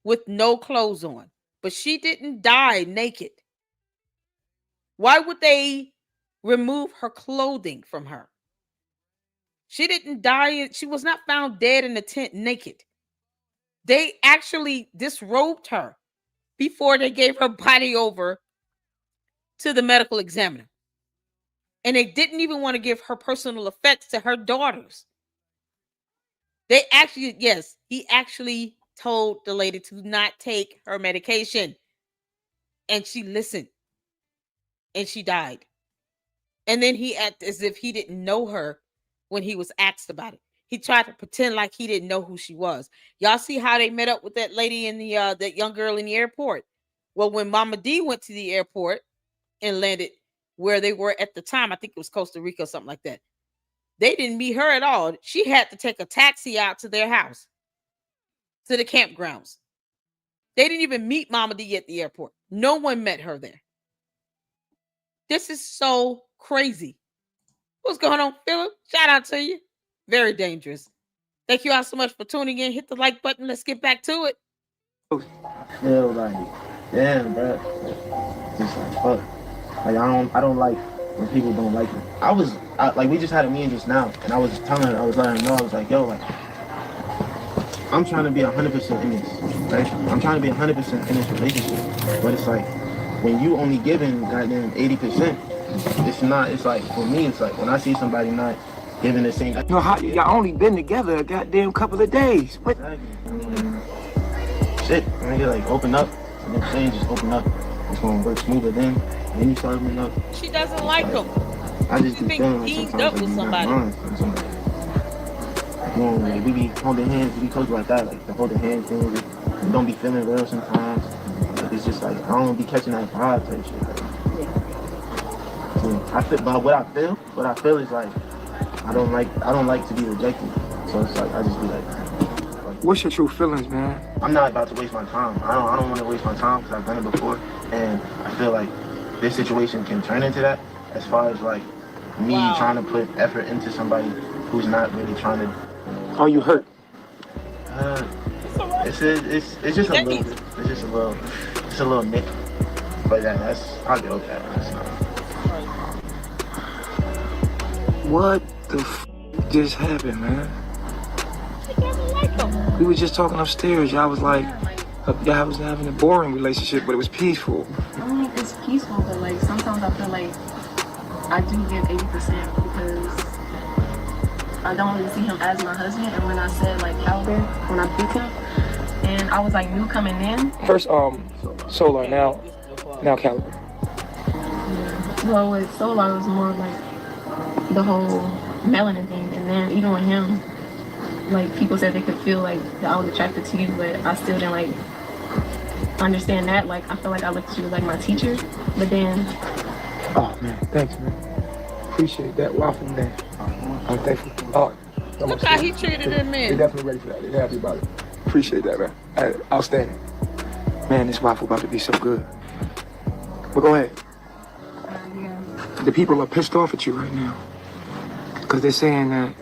with no clothes on, but she didn't die naked. Why would they remove her clothing from her? She didn't die. She was not found dead in the tent naked. They actually disrobed her before they gave her body over to the medical examiner. And they didn't even want to give her personal effects to her daughters. They actually, yes, he actually told the lady to not take her medication. And she listened. And she died. And then he acted as if he didn't know her when he was asked about it. He tried to pretend like he didn't know who she was. Y'all see how they met up with that lady in the that young girl in the airport Well, when Mama D went to the airport and landed where they were at the time, I think it was Costa Rica or something like that, they didn't meet her at all. She had to take a taxi out to their house, to the campgrounds. They didn't even meet Mama D at the airport. No one met her there. This is so crazy. What's going on, Philip? Shout out to you. Very dangerous. Thank you all so much for tuning in. Hit the like button. Let's get back to it. Feel like, damn, bro. Just like, fuck. Like, I don't like when people don't like me. Like, we just had a meeting just now, and I was telling her, I was letting her know, I was like, yo, like, I'm trying to be 100% in this, right? I'm trying to be 100% in this relationship. But it's like, when you only giving goddamn 80%, it's like, for me, it's like, when I see somebody not giving the same... No, y'all only been together a goddamn couple of days. What? Shit, nigga, like, open up. And then things just open up. It's gonna work smoother then you start opening up. She doesn't like him. I just be feeling like teamed sometimes up with like, somebody. Like, we be holding hands, we told you like that, like the holding hands thing, we don't be feeling real sometimes. Like, it's just like, I don't be catching that vibe type shit. Like, yeah, I feel, but what I feel is like, I don't like to be rejected. So it's like, I just be like, what's your true feelings, man? I'm not about to waste my time. I don't want to waste my time because I've done it before. And I feel like this situation can turn into that as far as like me trying to put effort into somebody who's not really trying to. Are you hurt? It's just a little bit. It's a little nick. But I'll deal with that. What the just happened, man? We were just talking upstairs. Y'all was like, y'all was having a boring relationship, but it was peaceful. I mean, it's peaceful, but like sometimes I feel like I do give 80% because I don't really see him as my husband. And when I said like caliber, when I picked him, and I was like new coming in. First, Solar, now caliber. Well, with Solar, it was more like the whole melanin thing, and then even with him, like people said they could feel like that I was attracted to you, but I still didn't like understand that. Like I feel like I looked at you as like my teacher, but then. Oh man, thanks, man. Appreciate that waffle, man. I'm thankful. Oh, look how he treated him, man. They're definitely ready for that. They're happy about it. Appreciate that, man. Outstanding. Man, this waffle about to be so good. But go ahead. Yeah. The people are pissed off at you right now because they're saying that.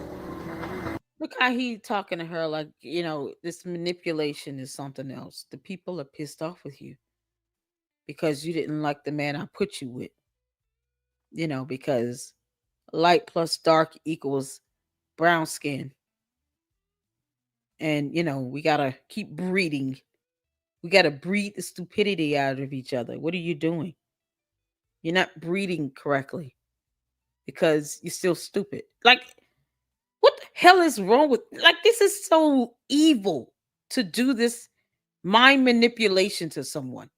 Look how he talking to her like, this manipulation is something else. The people are pissed off with you because you didn't like the man I put you with. Because light plus dark equals brown skin. And, we got to keep breeding. We got to breed the stupidity out of each other. What are you doing? You're not breeding correctly because you're still stupid. Like, what the hell is wrong with, like, this is so evil to do this mind manipulation to someone.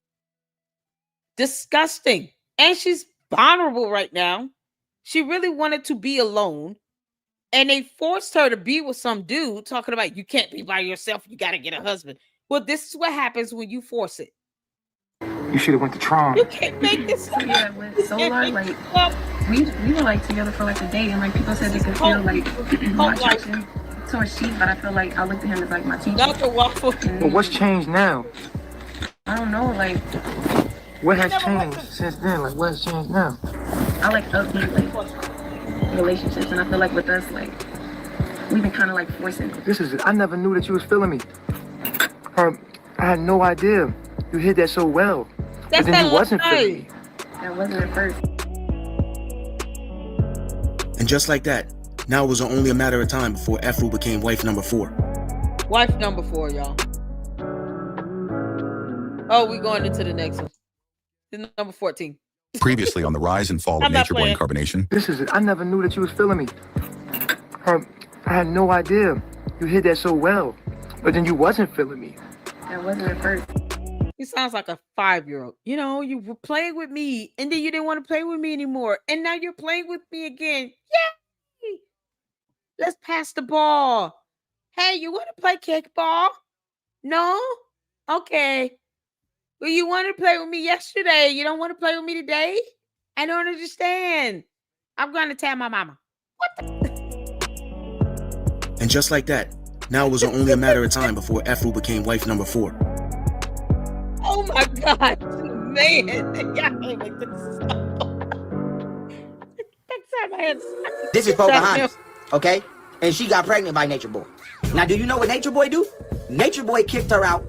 Disgusting. And she's vulnerable right now. She really wanted to be alone. And they forced her to be with some dude talking about you can't be by yourself. You got to get a husband. Well, this is what happens when you force it. You should have went to Tron. You can't make this up. Yeah, with Solar, like we were like together for like a day, and like people said they could feel like my attraction towards Chief, but I feel like I looked at him as like my teacher. Dr. Waffle. But what's changed now? I don't know, like what has changed since then? Like what has changed now? I like upbeat like relationships, and I feel like with us, like we've been kind of like forcing. I never knew that you was feeling me. I had no idea. You hid that so well. That's but then you wasn't feeling me. That wasn't at first. And just like that, now it was only a matter of time before Efru became wife number 4. Wife number 4, y'all. Oh, we're going into the next one. This is number 14. Previously on the rise and fall of nature born carbonation. I never knew that you was feeling me. I had no idea. You hid that so well. But then you wasn't feeling me. That wasn't at first. He sounds like a 5-year-old. You were playing with me, and then you didn't want to play with me anymore. And now you're playing with me again. Yay! Let's pass the ball. Hey, you want to play kickball? No? Okay. Well, you wanted to play with me yesterday. You don't want to play with me today? I don't understand. I'm going to tell my mama. And just like that, now it was only a matter of time before Efru became wife number 4. Oh my God, man. Y'all can't make this up. This is Pocahontas, okay? And she got pregnant by Nature Boy. Now, do you know what Nature Boy do? Nature Boy kicked her out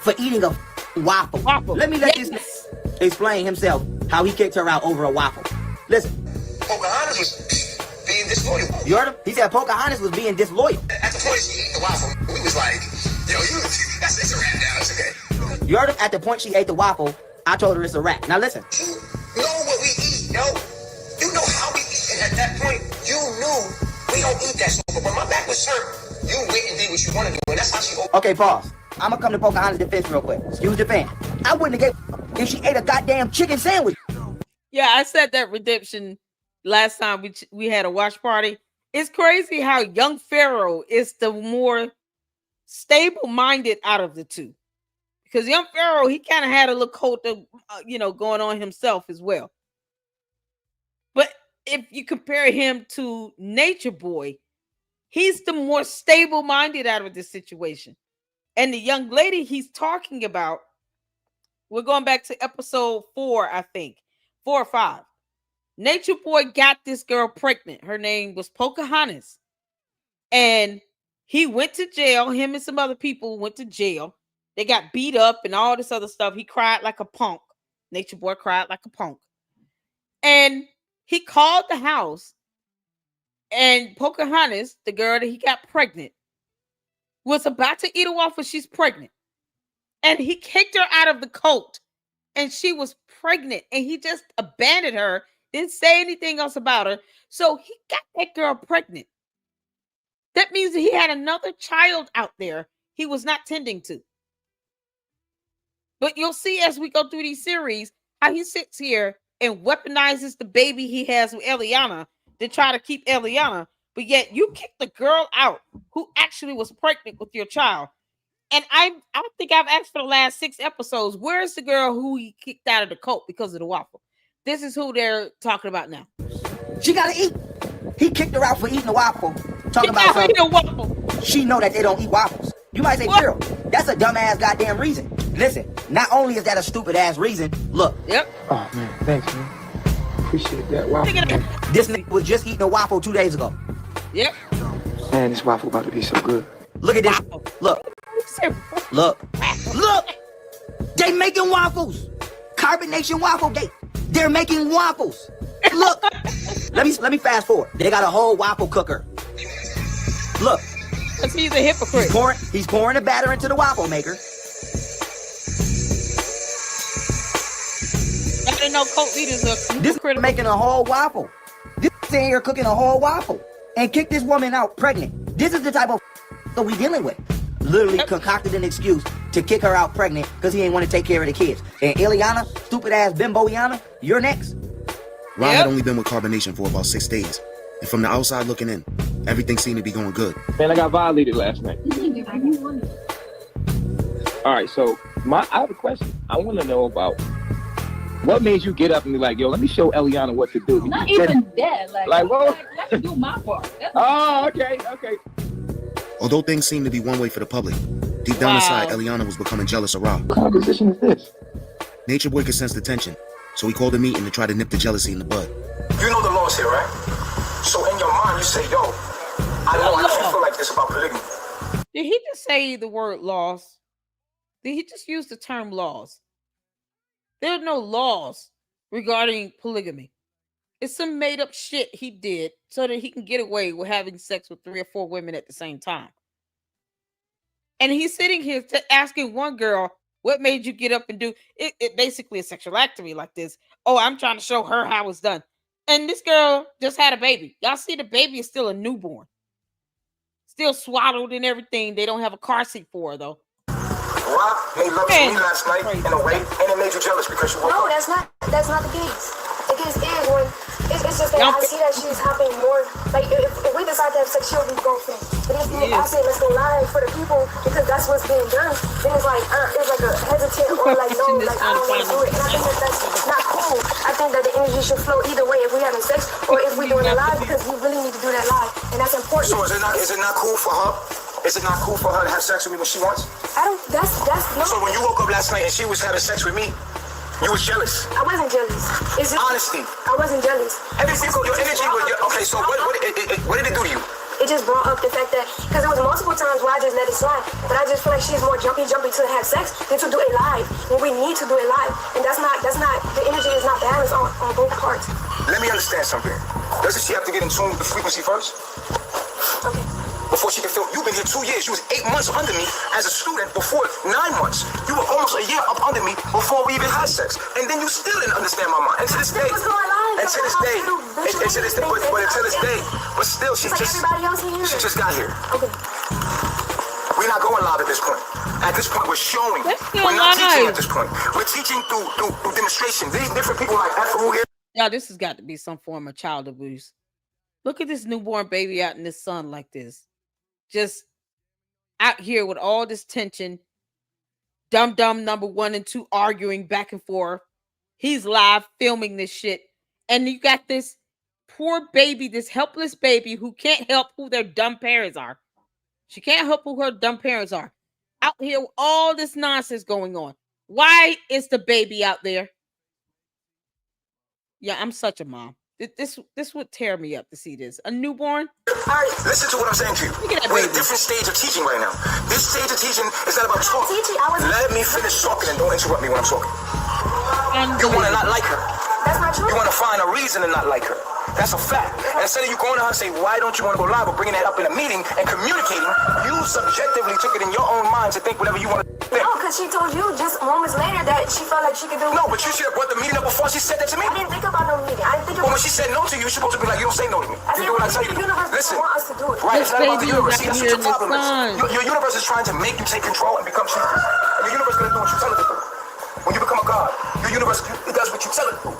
for eating a waffle. Let me let this explain himself how he kicked her out over a waffle. Listen. Pocahontas was being disloyal. You heard him? He said Pocahontas was being disloyal. At the point she ate the waffle, we was like, yo, it's a wrap now, it's okay. You heard him? At the point she ate the waffle, I told her it's a wrap. Now listen. You know what we eat, yo. You know how we eat. And at that point, you knew we don't eat that stuff. But when my back was hurt, you went and did what you wanted to do. And that's how she... Okay, pause. I'm gonna come to Pocahontas' defense real quick. Excuse the fan. I wouldn't have gave if she ate a goddamn chicken sandwich. Yeah, I said that redemption last time we had a watch party. It's crazy how young Pharaoh is the more stable-minded out of the two. Because young Pharaoh, he kind of had a little cult of, going on himself as well. But if you compare him to Nature Boy, he's the more stable-minded out of this situation. And the young lady he's talking about, we're going back to episode 4, I think. 4 or 5. Nature Boy got this girl pregnant. Her name was Pocahontas. And he went to jail. Him and some other people went to jail. They got beat up and all this other stuff. He cried like a punk. Nature Boy cried like a punk. And he called the house. And Pocahontas, the girl that he got pregnant, was about to eat a waffle. She's pregnant. And he kicked her out of the coat. And she was pregnant. And he just abandoned her. Didn't say anything else about her. So he got that girl pregnant. That means that he had another child out there he was not tending to. But you'll see as we go through these series how he sits here and weaponizes the baby he has with Eliana to try to keep Eliana. But yet you kicked the girl out who actually was pregnant with your child. And I think I've asked for the last 6 episodes, where's the girl who he kicked out of the cult because of the waffle? This is who they're talking about now. She gotta eat. He kicked her out for eating a waffle. Talking about something. A waffle. She know that they don't eat waffles. You might say, Pharaoh, that's a dumbass goddamn reason. Listen, not only is that a stupid ass reason, look. Yep. Oh man, thanks man. Appreciate that waffle. This nigga was just eating a waffle 2 days ago. Yep. Man, this waffle about to be so good. Look at this. Look. Look. Look. They making waffles. Carbonation waffle. They're making waffles. Look. Let me fast forward. They got a whole waffle cooker. Look. Because he's a hypocrite. He's pouring the batter into the waffle maker. I didn't know cult leaders are this making a whole waffle. This in here cooking a whole waffle. And kick this woman out pregnant. This is the type of that we dealing with. Literally concocted an excuse to kick her out pregnant because he ain't want to take care of the kids. And Ileana, stupid ass bimbo Iana, you're next. Ra had only been with Carbonation for about 6 days. And from the outside looking in, everything seemed to be going good. Man, I got violated last night. All right, so I have a question. I want to know about what made you get up and be like, yo, let me show Eliana what to do. Not even that. Like well, let me do my part. Oh, okay. Although things seemed to be one way for the public, deep down inside, Eliana was becoming jealous of Ra. What kind of position is this? Nature Boy could sense the tension, so he called a meeting to try to nip the jealousy in the bud. You know the laws here, right? So in your mind, you say, yo, I don't feel like this about polygamy. Did he just say the word laws? Did he just use the term laws? There are no laws regarding polygamy. It's some made up shit he did so that he can get away with having sex with 3 or 4 women at the same time. And he's sitting here asking one girl, what made you get up and do it? It basically a sexual act to me like this. Oh, I'm trying to show her how it's done. And this girl just had a baby. Y'all see the baby is still a newborn. Still swaddled and everything. They don't have a car seat for her though. Rob made love to me last night in a way, and it made you jealous because you woke up. No, that's not the case. The case is when it's It's just that I see that she's hopping more. Like, if we decide to have sex, she'll be girlfriend. But if I say let's go live for the people because that's what's being done, then it's like a hesitant or like no, like I don't want to do it. And I think that that's not cool. I think that the energy should flow either way if we having sex or if we doing it live because we really need to do that live, and that's important. So is it not cool for her? Is it not cool for her to have sex with me when she wants? I don't. That's no. So when you woke up last night and she was having sex with me, you was jealous. I wasn't jealous. It's just honesty. I wasn't jealous. Every single your energy was okay. So what did it do to you? It just brought up the fact that because there was multiple times where I just let it slide, but I just feel like she's more jumpy to have sex than to do it live. And we need to do it live, and that's not the energy is not balanced on both parts. Let me understand something. Doesn't she have to get in tune with the frequency first? Okay. Before she can feel, you've been here 2 years. You was 8 months under me as a student. Before 9 months, you were almost a year up under me before we even had sex. And then you still didn't understand my mind. And to this day, but still, she just got here. Okay. We're not going live at this point. At this point, we're showing. We're not teaching at this point. We're teaching through demonstration. These different people like Afro here. Yeah, this has got to be some form of child abuse. Look at this newborn baby out in the sun like this. Just out here with all this tension. Dumb number 1 and 2 arguing back and forth. He's live filming this shit. And you got this poor baby, this helpless baby who can't help who their dumb parents are. She can't help who her dumb parents are. Out here with all this nonsense going on. Why is the baby out there? Yeah, I'm such a mom. This would tear me up to see this. A newborn? Listen to what I'm saying to you. We're in a different stage of teaching right now. This stage of teaching is not about talking. Let me finish talking and don't interrupt me when I'm talking. You want to not like her. That's not true. You want to find a reason to not like her. That's a fact. And instead of you going to her and say, why don't you want to go live, or bringing that up in a meeting and communicating, you subjectively took it in your own mind to think whatever you want to think. No, because she told you just moments later that she felt like she could do it. No, but you should have brought the meeting up before she said that to me. I didn't think about no meeting. I didn't think about when she said no to you, you're supposed to be like, you don't say no to me. I You do what I tell you. The universe Listen. want us to do it. Right, it's not about the universe. See, that's what your problem is. Your universe is trying to make you take control and become cheaper. And your universe is going to do what you tell it to do. When you become a god, your universe, it does what you tell it to do.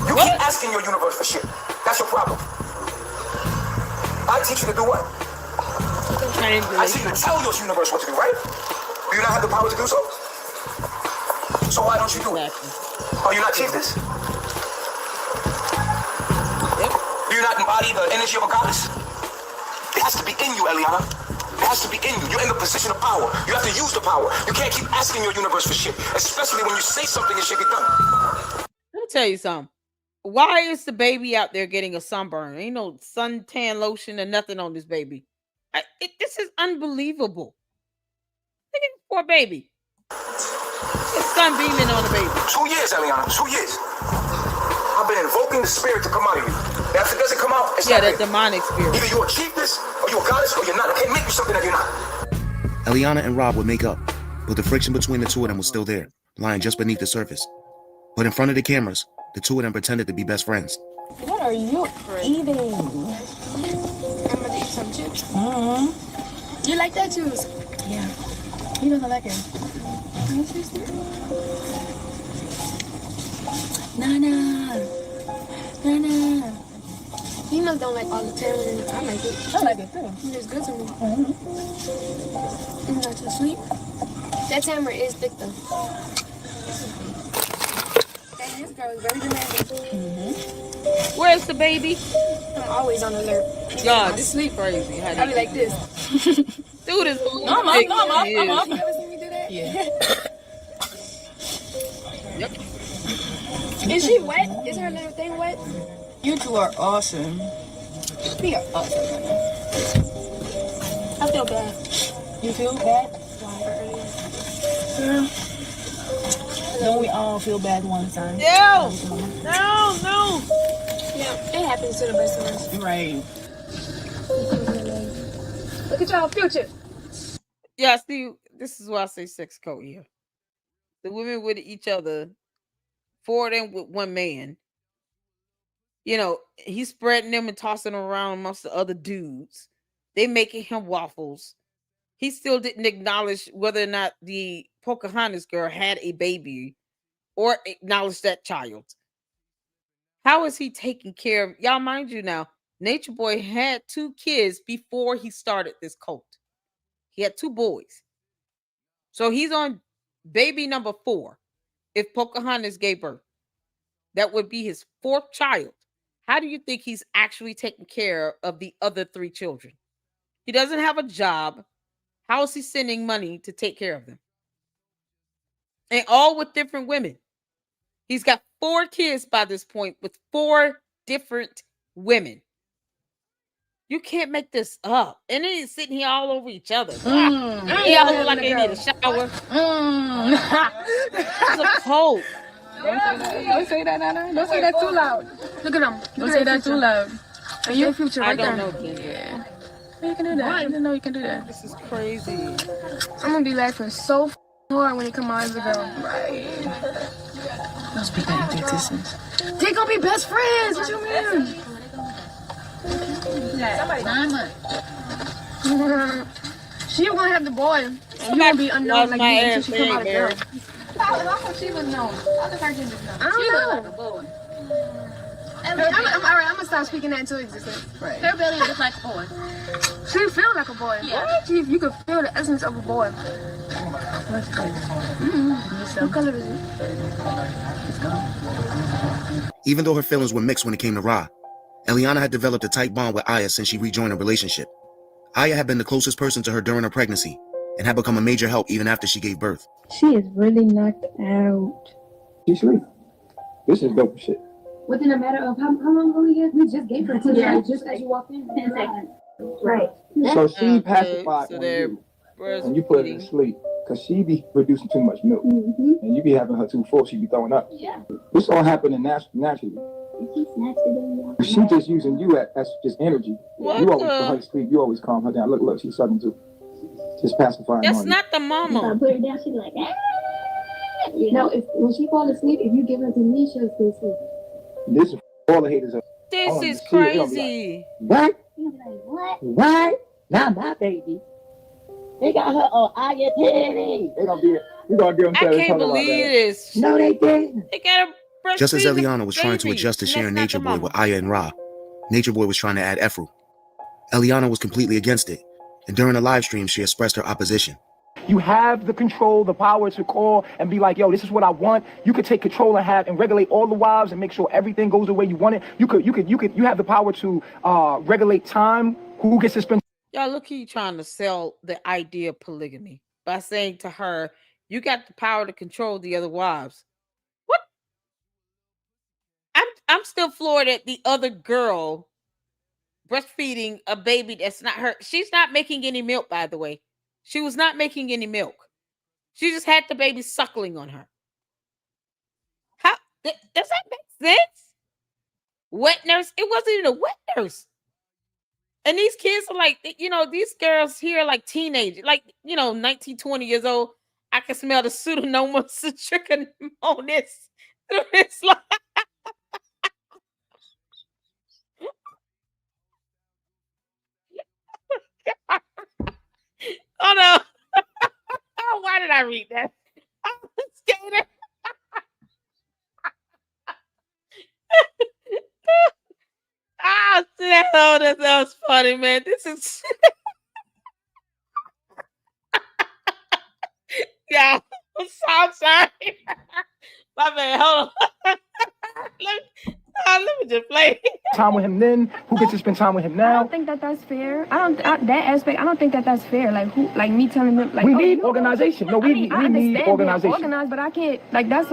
You keep asking your universe for shit. That's your problem. I teach you to do what? I teach you to tell your universe what to do, right? Do you not have the power to do so? So why don't you do it? Oh, you not achieve this? Do you not embody the energy of a goddess? It has to be in you, Eliana. It has to be in you. You're in the position of power. You have to use the power. You can't keep asking your universe for shit, especially when you say something and shit get done. Let me tell you something. Why is the baby out there getting a sunburn? Ain't no suntan lotion and nothing on this baby. This is unbelievable. Look at this poor baby. It's sunbeaming on the baby. 2 years, Eliana. 2 years. I've been invoking the spirit to come out of you. And if it doesn't come out, it's not that demonic spirit. Either you achieve this, or you're a goddess, or you're not. I can't make you something that you're not. Eliana and Rob would make up, but the friction between the two of them was still there, lying just beneath the surface. But in front of the cameras, the two of them pretended to be best friends. What are you eating? I'm gonna eat some chips. Mm-hmm. You like that juice? Yeah. He doesn't like it. Nana. You must don't like all the tamarind. I like it. I like it too. It's good to me. Mm-hmm. It's not too sweet. That tamarind is thick though. And this girl is very demanding. Where's the baby? I'm always on alert. God, this is crazy. I be like this. Dude is I'm up. You ever seen me do that? Yeah. Yep. Is she wet? Is her little thing wet? You two are awesome. We are awesome. I feel bad. You feel bad? Yeah. Don't we all feel bad one time? No. Yeah, it happens to the best of us. Right. Look at y'all future. Yeah, see, this is why I say sex code here. The women with each other, 4 of them with one man. You know, he's spreading them and tossing them around amongst the other dudes. They making him waffles. He still didn't acknowledge whether or not the Pocahontas girl had a baby or acknowledge that child. How is he taking care of y'all? Mind you, now Nature Boy had 2 kids before he started this cult. He had 2 boys, so he's on baby number 4. If Pocahontas gave birth, that would be his 4th child. How do you think he's actually taking care of the other 3 children? He doesn't have a job. How is he sending money to take care of them? And all with different women. He's got 4 kids by this point with 4 different women. You can't make this up. And then he's sitting here all over each other. Y'all look like they need a shower. It's a cult. Don't say that, Nana. Don't say that too loud. Look at them. Don't say that too loud. And your future right there. I don't know. Yeah. You can do that. I didn't know you can do that. This is crazy. I'm gonna be laughing so hard when he come out as a girl. Right. Don't speak that into existence. They gonna be best friends. What you mean? Somebody 9 months. She gonna have the boy, and you gonna be unknown like me until she come out a girl. How come she was known? How did her get this known? I don't know. Like a boy. I'm all right. I'm gonna stop speaking that into existence. Right. Her belly looks like a boy. She feel like a boy. Yeah. You can feel the essence of a boy. What color is it? Even though her feelings were mixed when it came to Ra, Eliana had developed a tight bond with Aya since she rejoined the relationship. Aya had been the closest person to her during her pregnancy and had become a major help even after she gave birth. She is really knocked out. She's sweet. This is dope shit. Within a matter of how long ago we just gave her 10 seconds, just as you walked in. 10 seconds. Right. So she pacified on you, and you put her to sleep, because she be producing too much milk, and you be having her too full, she be throwing up. Yeah. This all happening naturally. She just using you as just energy. What you always put her to sleep. You always calm her down. Look, she's sucking too. Just pacifying. That's not the mama. Put her down. She be like, ah. No, when she falls asleep, if you give her to me, she'll stay asleep. This is all the haters. This is crazy. What? You'll be like, what? Not my baby. They got her on Aya Teddy. They gonna be. You gonna give them. I can't believe this. No, they didn't. They got a. Just as Eliana was trying to adjust to sharing Nature Boy with Aya and Ra, Nature Boy was trying to add Efru. Eliana was completely against it, and during the live stream, she expressed her opposition. You have the control, the power to call and be like, yo, this is what I want. You could take control and regulate all the wives and make sure everything goes the way you want it. You have the power to regulate time, who gets to spend. Y'all, look, he trying to sell the idea of polygamy by saying to her, you got the power to control the other wives. What? I'm still floored at the other girl breastfeeding a baby that's not her. She's not making any milk, by the way. She was not making any milk. She just had the baby suckling on her. How does that make sense? Wet nurse? It wasn't even a wet nurse. And these kids are like, these girls here are like teenagers, like, 19, 20 years old. I can smell the Pseudomonas trichomonas. It's like, oh no. Why did I read that? I'm scared. That was funny, man. This is yeah. I'm sorry. My man, hold on. Let me just play. Time with him then. Who gets to spend time with him now? I don't think that's fair. I don't think that's fair. Like me telling him, like, we need organization. No, we need organization. Organized, but I can't. Like I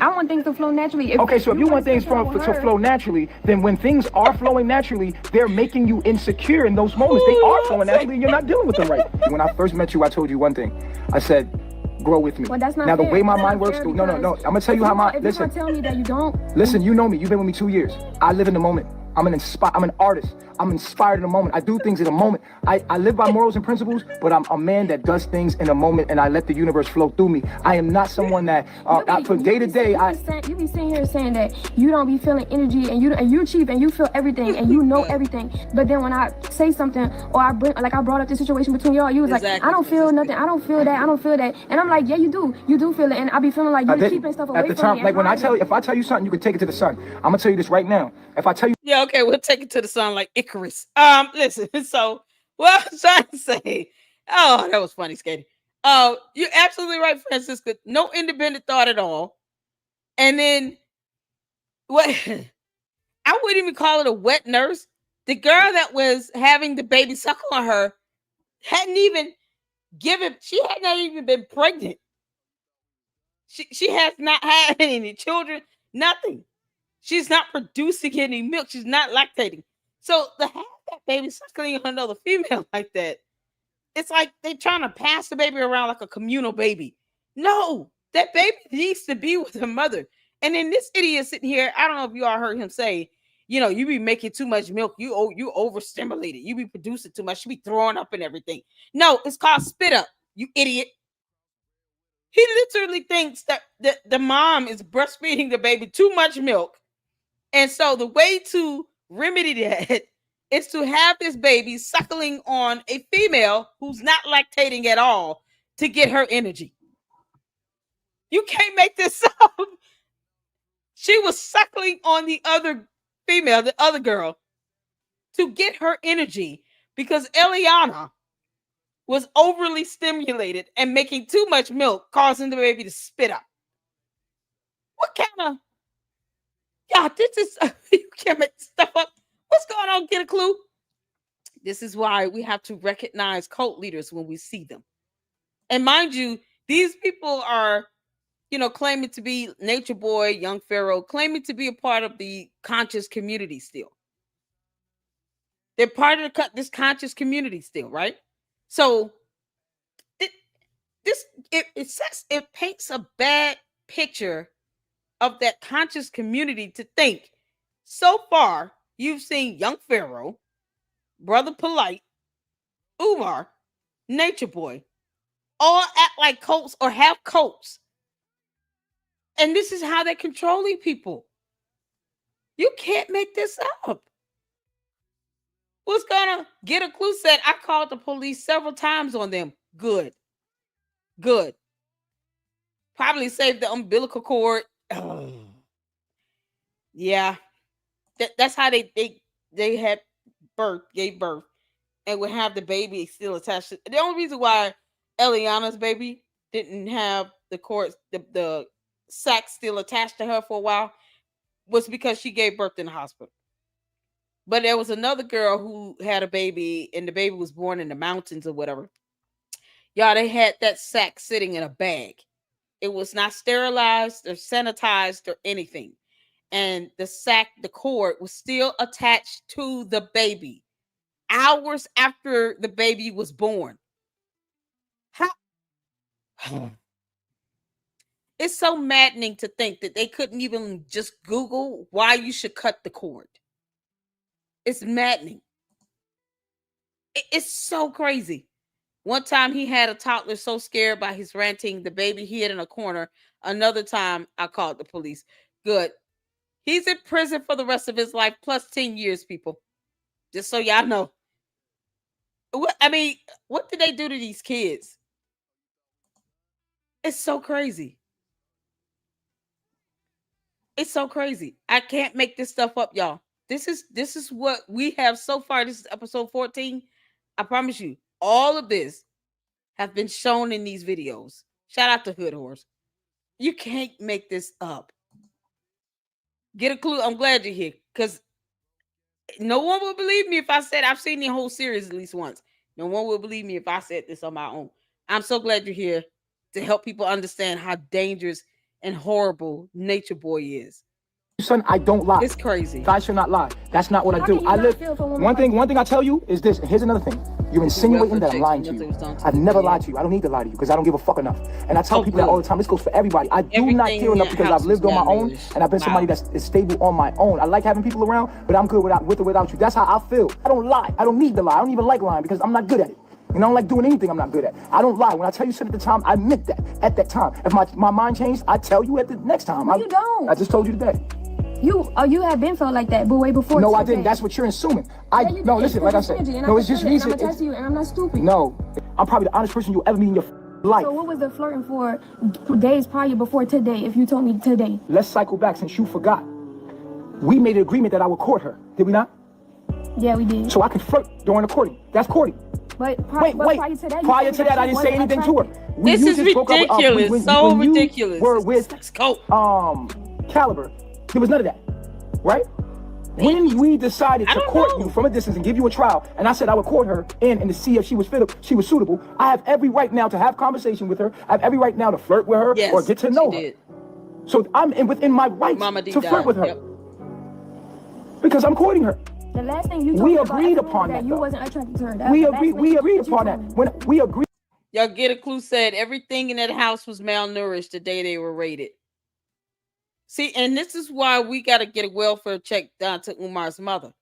want things to flow naturally. So if you want things to flow naturally, then when things are flowing naturally, they're making you insecure in those moments. They are flowing naturally, and you're not dealing with them right. When I first met you, I told you one thing. I said, grow with me. Well, that's not now, fair. The way my mind works, no. I'm gonna tell you how my. Listen. If you tell me that you don't. Listen, you know me. You've been with me 2 years. I live in the moment. I'm an artist. I'm inspired in a moment. I do things in a moment. I live by morals and principles, but I'm a man that does things in a moment, and I let the universe flow through me. I am not someone that from day to day. You be sitting here saying that you don't be feeling energy, and you chief, and you feel everything, and you know everything. But then when I say something, or I brought up the situation between y'all, you was like, I don't feel nothing. I don't feel that. I don't feel that. And I'm like, yeah, you do. You do feel it, and I be feeling like you're keeping stuff away at the from time. me. Like when if I tell you something, you can take it to the sun. I'm gonna tell you this right now. If I tell you, yeah, okay, we'll take it to the sun like Icarus. Listen. So what I'm trying to say. Oh, that was funny, Skaty. You're absolutely right, Francisca. No independent thought at all. And then what? I wouldn't even call it a wet nurse. The girl that was having the baby suckle on her hadn't even she had not even been pregnant. She has not had any children, nothing. She's not producing any milk. She's not lactating. So to have that baby suckling on another female like that, it's like they're trying to pass the baby around like a communal baby. No, that baby needs to be with her mother. And then this idiot sitting here, I don't know if you all heard him say, you be making too much milk. You overstimulated. You be producing too much. You be throwing up and everything. No, it's called spit up, you idiot. He literally thinks that the mom is breastfeeding the baby too much milk. And so the way to remedy that is to have this baby suckling on a female who's not lactating at all to get her energy. You can't make this up. She was suckling on the other female, the other girl, to get her energy because Eliana was overly stimulated and making too much milk, causing the baby to spit up. What kind of... Yeah, this is... You can't make stuff up. What's going on? Get a clue? This is why we have to recognize cult leaders when we see them. And mind you, these people are, claiming to be Nature Boy, Young Pharaoh, claiming to be a part of the conscious community still. They're part of this conscious community still, right? So it paints a bad picture of that conscious community to think so far you've seen Young Pharaoh, Brother Polite, Umar, Nature Boy, all act like cults or have cults. And this is how they're controlling people. You can't make this up. What's gonna get a clue said? I called the police several times on them. Good. Probably saved the umbilical cord. Oh. Yeah. That's how they had gave birth, and would have the baby still attached. The only reason why Eliana's baby didn't have the cord, the sac still attached to her for a while, was because she gave birth in the hospital. But there was another girl who had a baby, and the baby was born in the mountains or whatever. Y'all, they had that sac sitting in a bag. It was not sterilized or sanitized or anything. And the sac, the cord, was still attached to the baby hours after the baby was born. How? It's so maddening to think that they couldn't even just Google why you should cut the cord. It's maddening. It's so crazy. One time he had a toddler so scared by his ranting, the baby hid in a corner. Another time I called the police. Good. He's in prison for the rest of his life, plus 10 years, people. Just so y'all know. What did they do to these kids? It's so crazy. It's so crazy. I can't make this stuff up, y'all. This is what we have so far. This is episode 14. I promise you, all of this have been shown in these videos. Shout out to Hood Horse. You can't make this up. Get a clue. I'm glad you're here, because no one will believe me if I said I've seen the whole series at least once. No one will believe me if I said this on my own. I'm so glad you're here to help people understand how dangerous and horrible Nature Boy is. Son, I don't lie. It's crazy. I should not lie. That's not what I do. I live. One thing I tell you is this. Here's another thing. You're insinuating that I'm lying to you. I've never lied to you. I don't need to lie to you because I don't give a fuck enough. And I tell people that all the time. This goes for everybody. I do not care enough because I've lived on my own and I've been somebody that's stable on my own. I like having people around, but I'm good with or without you. That's how I feel. I don't lie. I don't need to lie. I don't even like lying because I'm not good at it. And I don't like doing anything I'm not good at. I don't lie. When I tell you something at the time, I meant that at that time. If my mind changed, I tell you at the next time. No, you don't. I just told you today. You have been felt like that, but way before. No, I didn't. That's what you're assuming. No, listen, like I said, no, it's just reason. I'm attached to you, and I'm not stupid. No, I'm probably the honest person you'll ever meet in your life. So what was the flirting for days prior before today? If you told me today. Let's cycle back since you forgot. We made an agreement that I would court her. Did we not? Yeah, we did. So I can flirt during the courting. That's courting. But prior to that, I didn't say anything to her. This is ridiculous. So ridiculous. Were with Caliber. There was none of that, right? When we decided to court you from a distance and give you a trial, and I said I would court her in and to see if she was suitable, I have every right now to have conversation with her. I have every right now to flirt with her or get to know her. So I'm within my rights to flirt with her because I'm courting her. The last thing you told we agreed upon that. You wasn't attracted to her. We agreed upon that. When we agreed. Y'all get a clue. Said everything in that house was malnourished the day they were raided. See, and this is why we got to get a welfare check done to Umar's mother,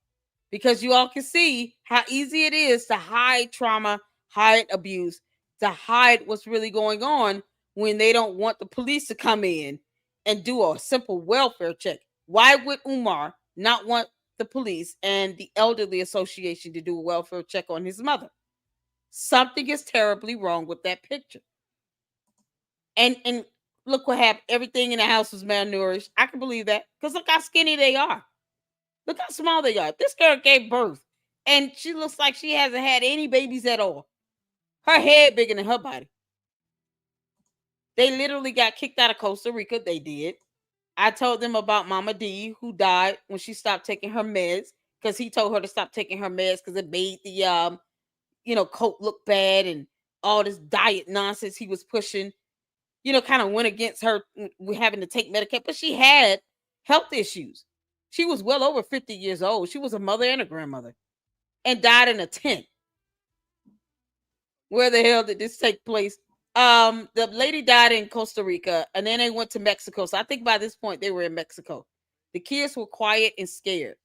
because you all can see how easy it is to hide trauma, hide abuse, to hide what's really going on when they don't want the police to come in and do a simple welfare check. Why would Umar not want the police and the elderly association to do a welfare check on his mother? Something is terribly wrong with that picture. And look what happened. Everything in the house was malnourished. I can believe that because look how skinny they are. Look how small they are. This girl gave birth and she looks like she hasn't had any babies at all. Her head bigger than her body. They literally got kicked out of Costa Rica. They did. I told them about Mama D, who died when she stopped taking her meds, because he told her to stop taking her meds because it made the coat look bad, and all this diet nonsense he was pushing, kind of went against her having to take Medicaid. But she had health issues. She was well over 50 years old. She was a mother and a grandmother and died in a tent. Where the hell did this take place? The lady died in Costa Rica, and then they went to Mexico. So I think by this point they were in Mexico. The kids were quiet and scared.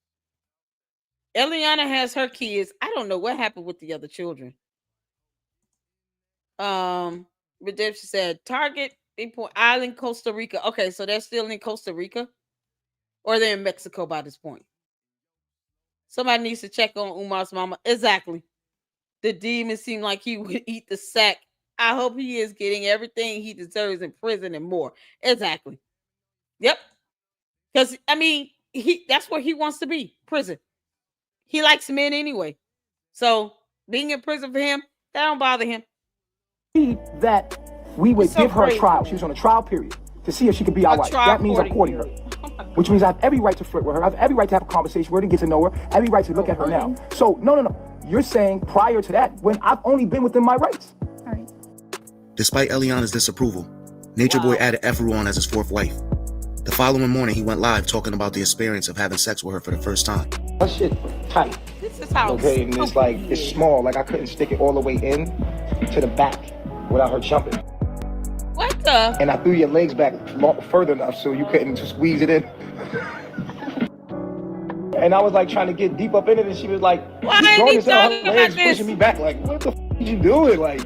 Eliana has her kids. I don't know what happened with the other children. Redemption said Target Island, Costa Rica. Okay, so they're still in Costa Rica, or they're in Mexico by this point. Somebody needs to check on Umar's mama. Exactly. The demon seemed like he would eat the sack. I hope he is getting everything he deserves in prison and more. Exactly. Yep. Because, that's where he wants to be. Prison. He likes men anyway. So, being in prison for him, that don't bother him. That we would give her a trial. She was on a trial period to see if she could be our wife. That means I'm courting her. Which means I have every right to flirt with her. I have every right to have a conversation with her and get to know her. Every right to look at her now. So, no. You're saying prior to that, when I've only been within my rights. Despite Eliana's disapproval, Nature Boy added Efru on as his fourth wife. The following morning, he went live talking about the experience of having sex with her for the first time. That shit tight. This is how. Okay, and it's like, it's small. Like I couldn't stick it all the way in to the back without her jumping. What the? And I threw your legs back further enough so you couldn't just squeeze it in. And I was like trying to get deep up in it, and she was like, "Why are you talking about this?" Pushing me back, like, "What the f are you doing? Like,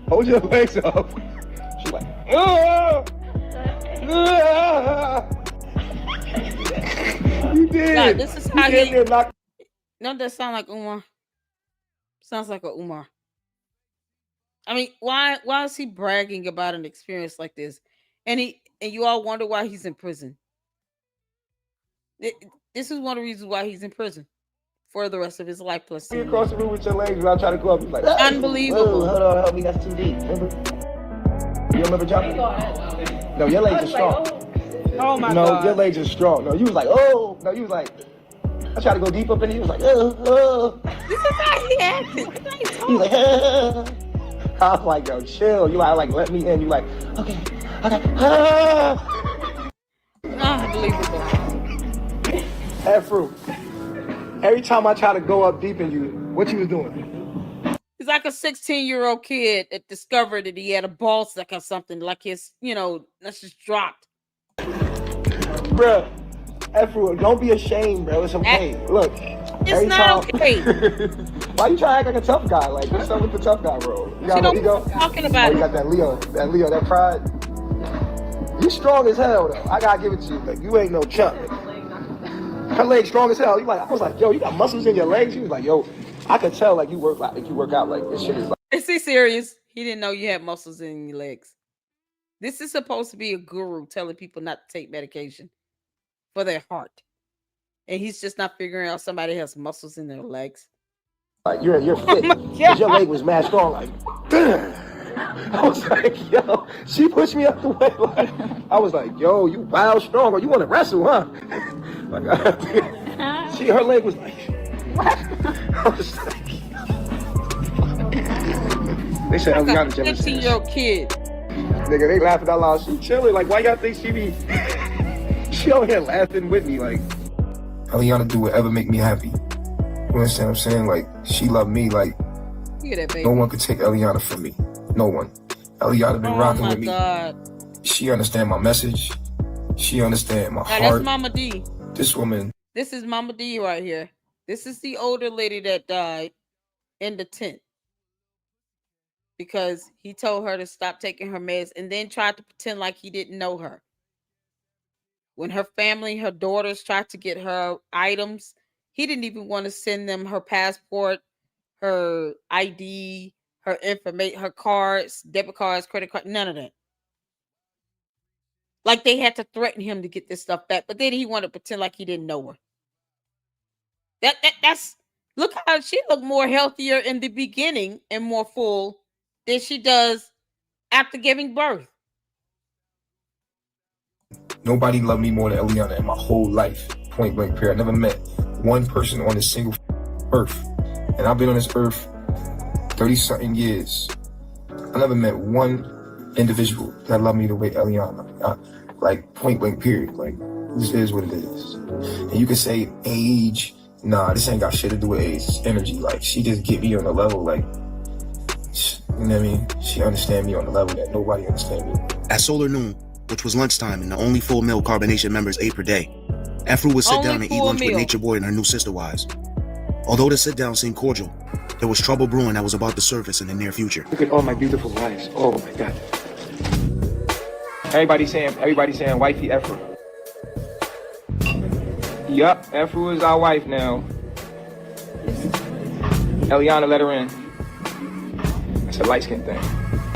hold your legs up." She's like, "Oh, you did." No, this is how he. No, that sounds like Umar. Sounds like a Umar. Why is he bragging about an experience like this? And you all wonder why he's in prison. This is one of the reasons why he's in prison for the rest of his life. Plus, you across the room with your legs when I try to go up. He's like, unbelievable. Hold on, help me. That's too deep. You remember jumping? No, your legs are strong. Oh my God. No, your legs are strong. No, you was like, oh. No, you was like, I tried to go deep up in it. He was like, oh. This is how he acted. He was like, I was like, yo, chill. You like, let me in. You like, okay. Unbelievable. Afro, every time I try to go up deep in you, what you was doing? He's like a 16-year-old kid that discovered that he had a ball sack or something, like his, that's just dropped. Bruh, Efru, don't be ashamed, bro. It's okay. Look, it's not okay. Why you trying to act like a tough guy? Like, what's up with the tough guy role? You got no ego? Talking about you got that Leo, that pride. You strong as hell, though. I gotta give it to you. Like, you ain't no chump. Her legs strong as hell. I was like, yo, you got muscles in your legs? She was like, yo, I could tell like you work out like this shit is like. Is he serious? He didn't know you had muscles in your legs. This is supposed to be a guru telling people not to take medication for their heart, and he's just not figuring out somebody has muscles in their legs. Like you're fit because your leg was mad strong. Like, I was like, yo, she pushed me out the way. Like, I was like, yo, you wild strong, or you want to wrestle, huh? Like, her leg was like, what? I was like, they said Eliana jealous. 15-year-old kid. Nigga, they laughing out loud. She chilling. Like, why y'all think she be? She over here laughing with me. Like, Eliana do whatever make me happy. You understand what I'm saying? Like, she love me. Like, no one could take Eliana from me. No one. Eliana been rocking with me. God. She understand my message. She understand my heart. That's Mama D. This woman. This is Mama D right here. This is the older lady that died in the tent because he told her to stop taking her meds and then tried to pretend like he didn't know her. When her family, her daughters tried to get her items, he didn't even want to send them her passport, her ID, her information, her cards, debit cards, credit card, none of that. Like they had to threaten him to get this stuff back, but then he wanted to pretend like he didn't know her. That's look how she looked more healthier in the beginning and more full than she does after giving birth. Nobody loved me more than Eliana in my whole life. Point blank period. I never met one person on this single earth. And I've been on this earth 30-something years. I never met one individual that loved me the way Eliana. Like, point blank period. Like, this is what it is. And you can say age. Nah, this ain't got shit to do with age. It's energy. Like, she just get me on the level, like, you know what I mean? She understand me on the level that nobody understand me. At solar noon, which was lunchtime and the only full meal carbonation members ate per day, Efru would sit down and eat lunch with Nature Boy and her new sister wives. Although the sit down seemed cordial, there was trouble brewing that was about to surface in the near future. Look at all my beautiful wives. Oh my God. Everybody saying wifey Efru. Yup, Efru is our wife now. Eliana let her in. That's a light-skinned thing.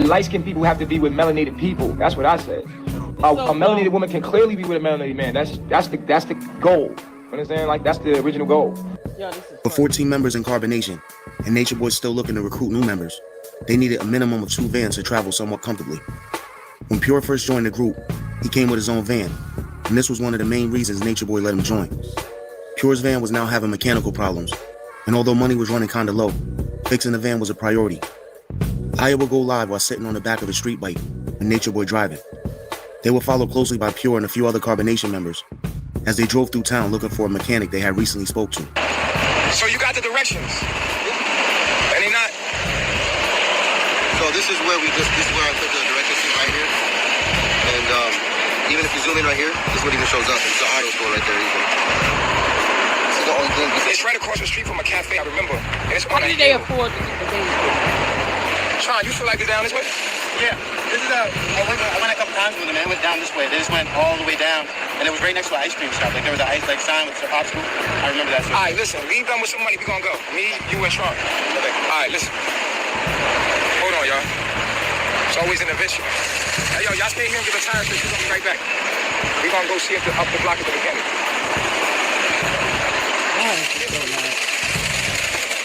Light-skinned people have to be with melanated people. That's what I said. A melanated woman can clearly be with a melanated man. That's the goal. Understand? Like, that's the original goal. For 14 members in carbonation, and Nature Boy's still looking to recruit new members, they needed a minimum of 2 vans to travel somewhat comfortably. When Pure first joined the group, he came with his own van, and this was one of the main reasons Nature Boy let him join. Pure's van was now having mechanical problems, and although money was running kinda low, fixing the van was a priority. Aya would go live while sitting on the back of a street bike, with Nature Boy driving. They were followed closely by Pure and a few other carbonation members, as they drove through town looking for a mechanic they had recently spoke to. So you got the directions? Any not? So this is where I put the directions right here. And even if you zoom in right here, this is what even shows up. It's the auto store right there even. This is the only thing. It's right across the street from a cafe, I remember. And it's How did they afford to get the van? Sean, you feel like it's down this way? Yeah. This is I went a couple times with them and it went down this way. They just went all the way down. And it was right next to an ice cream shop. Like there was an ice sign with the popsicle. I remember that. All right, listen. Leave them with some money. We gonna go. Me, you, and Sean. All right, listen. Hold on, y'all. It's always an adventure. Hey, yo, y'all stay here and get a tire fix. We're gonna be right back. We gonna go see if up the block at the mechanic.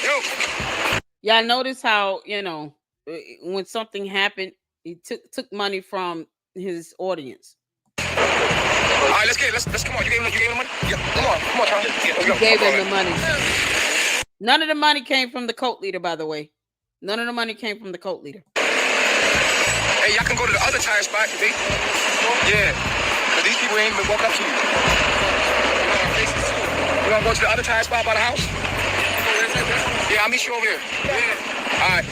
Yo. Y'all notice how, when something happened, he took money from his audience. All right, let's come on. You gave him the money? Yeah, come on, Charlie. He gave him the money. None of the money came from the cult leader, by the way. None of the money came from the cult leader. Hey, y'all can go to the other tire spot, see? Yeah, because these people ain't even walk up to you. You want to go to the other tire spot by the house? Yeah, I'll meet you over here. Yeah. All right.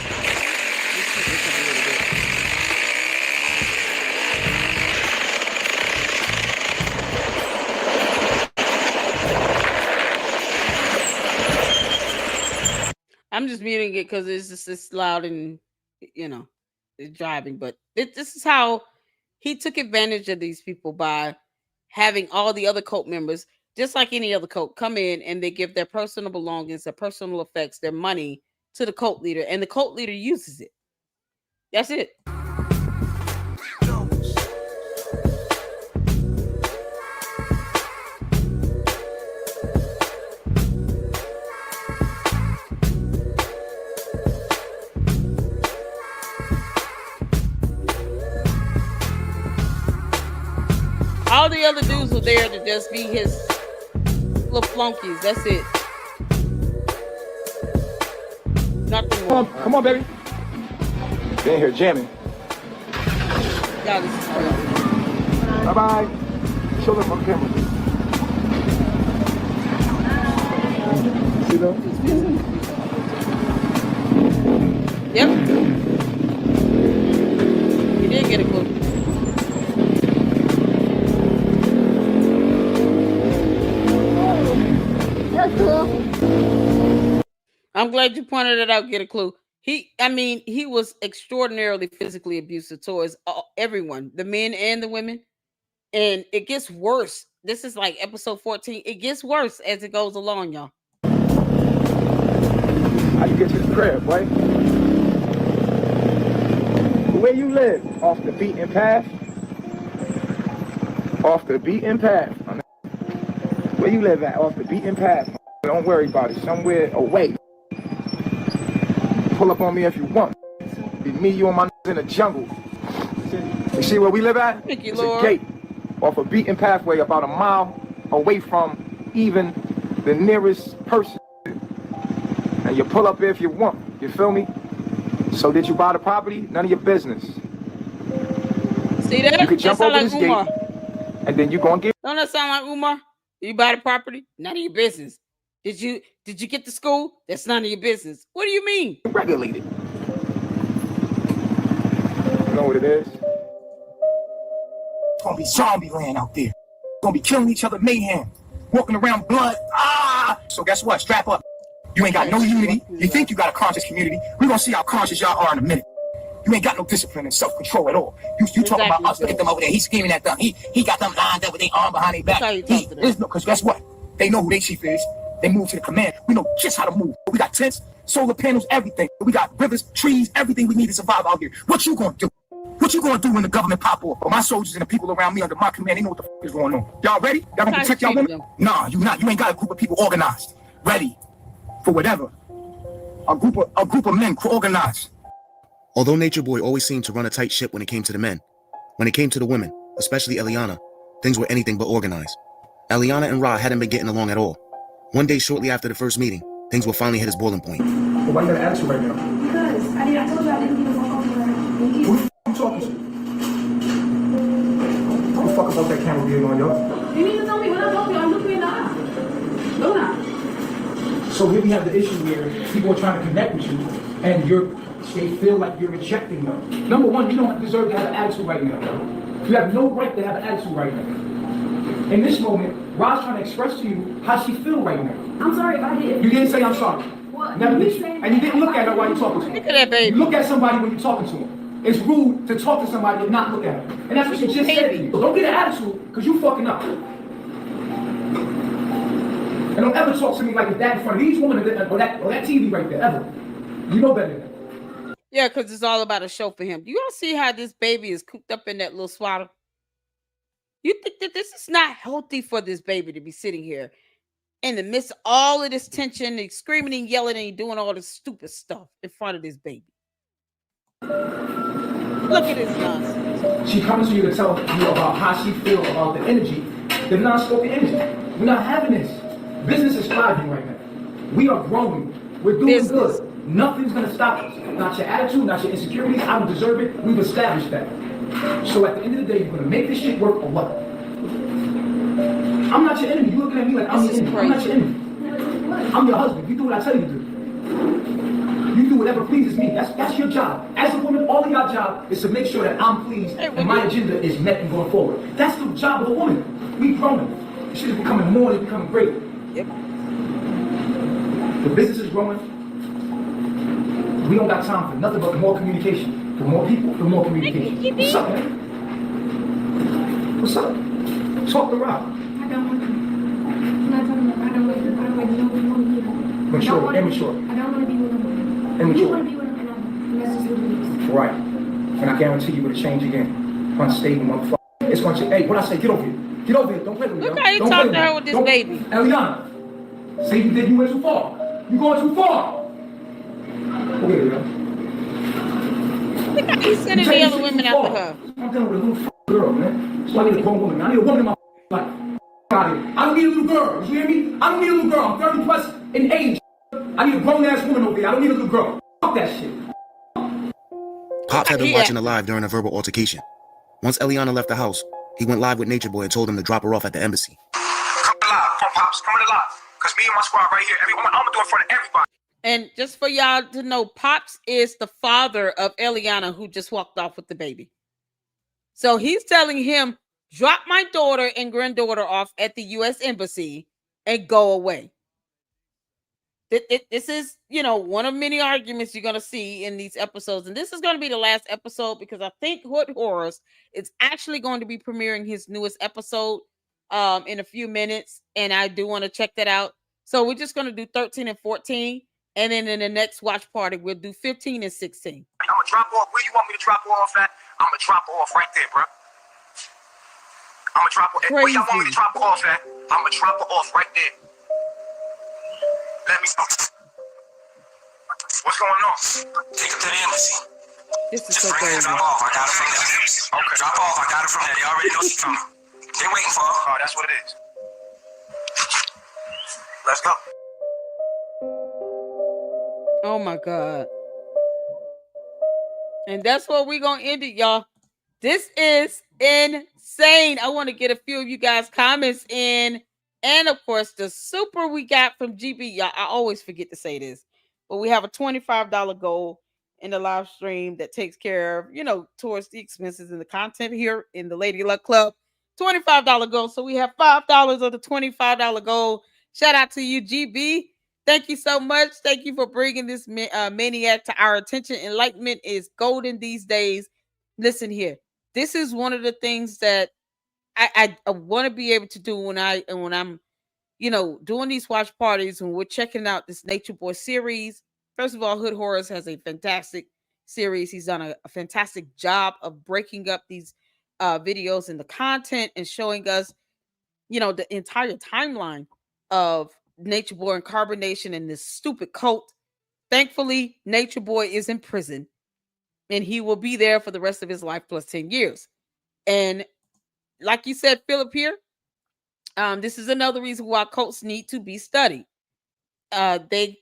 I'm just muting it because it's just it's loud and it's driving. But this is how he took advantage of these people by having all the other cult members, just like any other cult, come in and they give their personal belongings, their personal effects, their money to the cult leader, and the cult leader uses it. That's it. All the other dudes were there to just be his little flunkies. That's it. Nothing more. Come on, baby. Get in here jamming. God, this is crazy. Bye-bye. Show them on camera. See them? Yep. You did get a clue. That's cool. I'm glad you pointed it out. Get a clue. He was extraordinarily physically abusive towards everyone, the men and the women. And it gets worse. This is like episode 14. It gets worse as it goes along, y'all. How you get to the crib, boy? Where you live? Off the beaten path? Off the beaten path. Where you live at? Off the beaten path. Don't worry about it. Somewhere away. Pull up on me if you want. Be me, you, and my in the jungle. You see where we live at? Thank you, it's Lord. A gate off a beaten pathway about a mile away from even the nearest person. And you pull up if you want. You feel me? So did you buy the property? None of your business. See that? You could jump over this Umar. gate, and then you gonna get. Don't that sound like Umar? You buy the property? None of your business. Did you get to school? That's none of your business. What do you mean? Regulated. You know what it is? It's gonna be zombie land out there. It's gonna be killing each other, mayhem, walking around blood. So guess what? Strap up. You ain't got no unity. You think you got a conscious community. We're gonna see how conscious y'all are in a minute. You ain't got no discipline and self-control at all. You talking about us, look at them over there. He's screaming at them. He got them lined up with their arm behind their back. Because guess what? They know who their chief is. They move to the command. We know just how to move. We got tents, solar panels, everything. We got rivers, trees, everything we need to survive out here. What you gonna do? What you gonna do when the government pop off? Well, my soldiers and the people around me under my command, they know what the is going on. Y'all ready? Y'all gonna protect y'all women? Nah, you not. You ain't got a group of people organized, ready for whatever. A group of men organized. Although Nature Boy always seemed to run a tight ship when it came to the men, when it came to the women, especially Eliana, things were anything but organized. Eliana and Ra hadn't been getting along at all. One day shortly after the first meeting, things will finally hit its boiling point. Well, why you got an attitude right now? Because I told you I didn't give a fuck over her. Who the f*** you talking to? What the fuck about that camera being on, y'all? You need to tell me when I'm talking, I'm looking in the eye. No, not. So here we have the issue where people are trying to connect with you, and they feel like you're rejecting them. Number one, you don't deserve to have an attitude right now. You have no right to have an attitude right now. In this moment, Ra's trying to express to you how she feels right now. I'm sorry if I did. You didn't say I'm sorry. What? Never did. And you didn't look at her while you're talking to her. Look at that baby. You look at somebody when you're talking to them. It's rude to talk to somebody and not look at her. And that's what she just said to you. So don't get an attitude, because you fucking up. And don't ever talk to me like that in front of these women or that TV right there, ever. You know better than that. Yeah, because it's all about a show for him. Do you all see how this baby is cooped up in that little swaddle? You think that this is not healthy for this baby to be sitting here in the midst of all of this tension and screaming and yelling and doing all this stupid stuff in front of this baby? Look at this nonsense. She comes to you to tell you about how she feels about the energy, the non-spoken energy. We're not having this. Business is thriving right now. We are growing. We're doing good. Nothing's going to stop us. Not your attitude, not your insecurities. I don't deserve it. We've established that. So at the end of the day, you're going to make this shit work or what? I'm not your enemy. You looking at me like I'm your enemy. I'm not your enemy. I'm your husband. You do what I tell you to do. You do whatever pleases me. That's your job. As a woman, all of your job is to make sure that I'm pleased and my agenda is met and going forward. That's the job of a woman. We growing. Shit is becoming more and becoming great. Yep. The business is growing. We don't got time for nothing but more communication. For more people, for more communication. What's up, man? What's up? Talk to Rob. I don't want to. I'm not talking about I don't want to. I don't want to be with him. Mature, immature. I don't want to be with him. Immature. You want to be with him, and that's just what it is. Right. And I guarantee you it'll change again. Unstable motherfucker. It's going to change. Hey, what I say? Get over here. Get over here. Don't play with me. Look how you talking to her with this baby. Eliana. Say you did. You went too far. You going too far. Okay, yo. Look how he's sending the other women after her. I'm dealing with a little girl, man. So I need a grown woman. I need a woman in my life. I don't need a little girl. You hear me? I don't need a little girl. I'm 30 plus in age. I need a grown ass woman over here. I don't need a little girl. Fuck that shit. Pops had been watching her live during a verbal altercation. Once Eliana left the house, he went live with Nature Boy and told him to drop her off at the embassy. Come live, Pops. Come live. Because me and my squad right here, I'm going to do it in front of everybody. And just for y'all to know, Pops is the father of Eliana, who just walked off with the baby. So he's telling him, drop my daughter and granddaughter off at the U.S. Embassy and go away. This is, one of many arguments you're going to see in these episodes. And this is going to be the last episode because I think Hood Horrors is actually going to be premiering his newest episode in a few minutes. And I do want to check that out. So we're just going to do 13 and 14. And then in the next watch party, we'll do 15 and 16. I'm going to drop off. Where you want me to drop her off at? I'm going to drop her off right there, bro. I'm going to drop her. Where y'all want me to drop her off at? I'm going to drop her off right there. Let me know. What's going on? Take her to the embassy. This is so crazy. Drop off. I got her from there. Okay. Drop off. I got her from there. They already know she's coming. They're waiting for her. Oh, that's what it is. Let's go. Oh my God. And that's where we're going to end it, y'all. This is insane. I want to get a few of you guys' comments in. And of course, the super we got from GB. Y'all, I always forget to say this, but we have a $25 goal in the live stream that takes care of, towards the expenses and the content here in the Lady Luck Club. $25 goal. So we have $5 of the $25 goal. Shout out to you, GB. Thank you so much. Thank you for bringing this maniac to our attention. Enlightenment is golden these days. Listen here. This is one of the things that I want to be able to do when I'm, doing these watch parties and we're checking out this Nature Boy series. First of all, Hood Horrors has a fantastic series. He's done a fantastic job of breaking up these videos and the content and showing us, the entire timeline of Nature Boy and Carbonation and this stupid cult. Thankfully, Nature Boy is in prison and he will be there for the rest of his life plus 10 years. And like you said, Philip here, this is another reason why cults need to be studied. They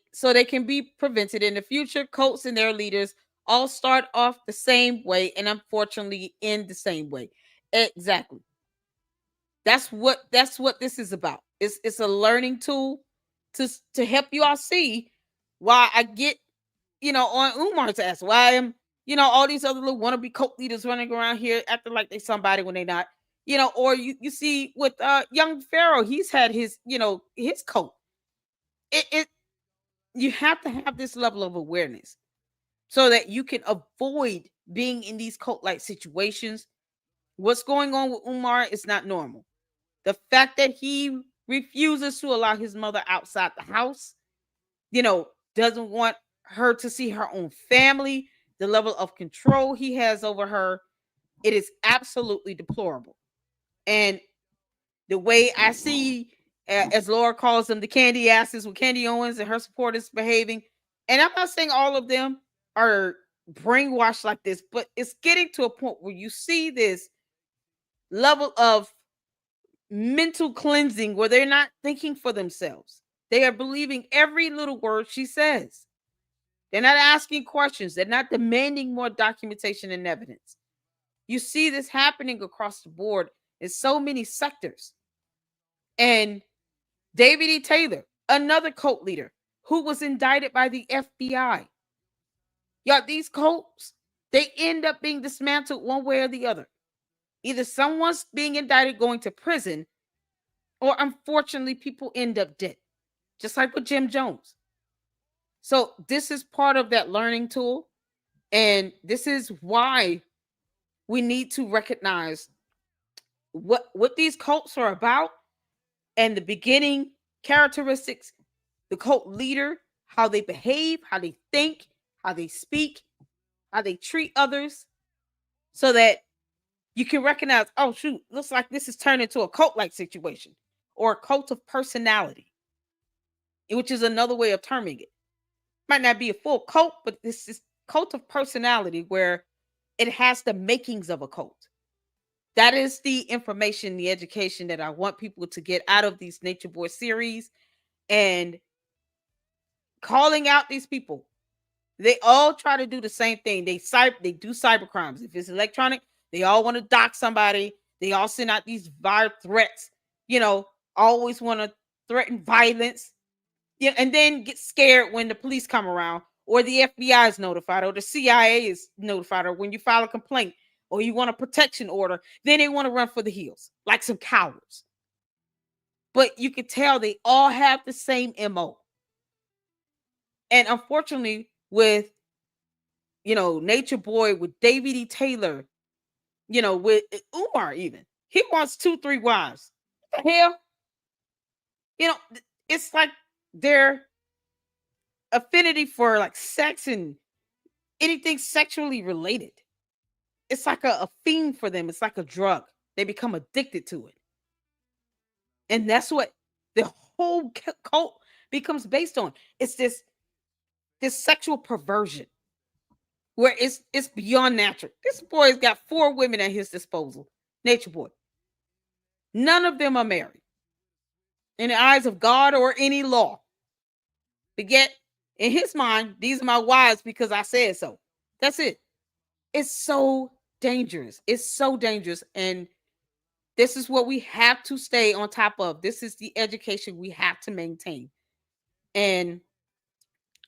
can be prevented in the future. Cults and their leaders all start off the same way and unfortunately end the same way. Exactly. That's what this is about. It's a learning tool to help you all see why I get, on Umar's ass, why I'm, all these other little wannabe cult leaders running around here acting like they somebody when they're not, or you see with young Pharaoh, he's had his, his cult. You have to have this level of awareness so that you can avoid being in these cult-like situations. What's going on with Umar is not normal. The fact that he refuses to allow his mother outside the house, doesn't want her to see her own family, the level of control he has over her, it is absolutely deplorable. And the way I see, as Laura calls them, the candy asses with Candy Owens and her supporters behaving, and I'm not saying all of them are brainwashed like this, but it's getting to a point where you see this level of mental cleansing where they're not thinking for themselves. They are believing every little word she says. They're not asking questions. They're not demanding more documentation and evidence. You see this happening across the board in so many sectors. And David E. Taylor, another cult leader who was indicted by the FBI Y'all, these cults, they end up being dismantled one way or the other. Either someone's being indicted, going to prison, or unfortunately, people end up dead. Just like with Jim Jones. So this is part of that learning tool. And this is why we need to recognize what these cults are about and the beginning characteristics, the cult leader, how they behave, how they think, how they speak, how they treat others, so that you can recognize, oh, shoot, looks like this is turned into a cult-like situation or a cult of personality, which is another way of terming it. Might not be a full cult, but this is cult of personality where it has the makings of a cult. That is the information, the education that I want people to get out of these Nature Boy series, and calling out these people. They all try to do the same thing. They do cyber crimes. If it's electronic, they all want to dock somebody. They all send out these violent threats, always want to threaten violence. Yeah, and then get scared when the police come around, or the FBI is notified, or the CIA is notified, or when you file a complaint, or you want a protection order, then they want to run for the hills like some cowards. But you can tell they all have the same MO. And unfortunately, with Nature Boy, with David E. Taylor, with Umar, even he wants 2-3 wives. What the hell? It's like their affinity for like sex and anything sexually related. It's like a fiend for them. It's like a drug. They become addicted to it. And that's what the whole cult becomes based on. It's this sexual perversion where it's beyond natural. This boy's got 4 women at his disposal. Nature Boy. None of them are married in the eyes of God or any law. But yet, in his mind, these are my wives because I said so. That's it. It's so dangerous. It's so dangerous. And this is what we have to stay on top of. This is the education we have to maintain. And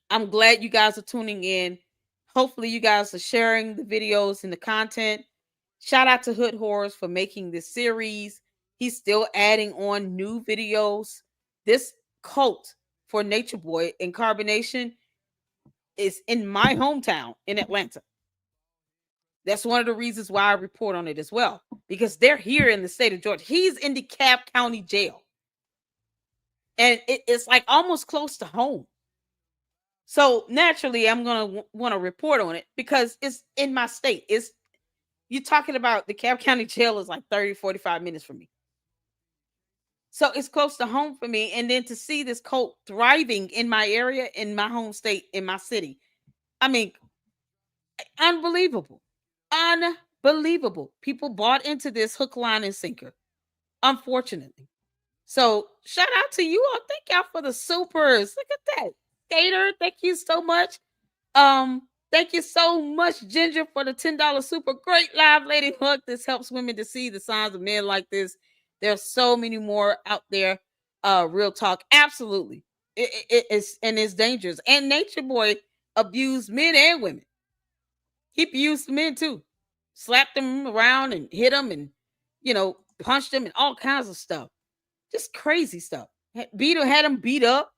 I'm glad you guys are tuning in. Hopefully you guys are sharing the videos and the content. Shout out to Hood Horrors for making this series. He's still adding on new videos. This cult for Nature Boy and Carbonation is in my hometown in Atlanta. That's one of the reasons why I report on it as well, because they're here in the state of Georgia. He's in DeKalb County Jail. And it's like almost close to home. So naturally, I'm going to want to report on it because it's in my state. You're talking about the DeKalb County Jail is like 30, 45 minutes from me. So it's close to home for me. And then to see this cult thriving in my area, in my home state, in my city. I mean, unbelievable. Unbelievable. People bought into this hook, line, and sinker. Unfortunately. So shout out to you all. Thank y'all for the supers. Look at that. Skater, thank you so much. Thank you so much, Ginger, for the $10 super. Great live, Lady Luck. This helps women to see the signs of men like this. There's so many more out there. Real talk. Absolutely. It's dangerous. And Nature Boy abused men and women. He abused men too. Slapped them around and hit them and, punched them and all kinds of stuff. Just crazy stuff. Had him beat up.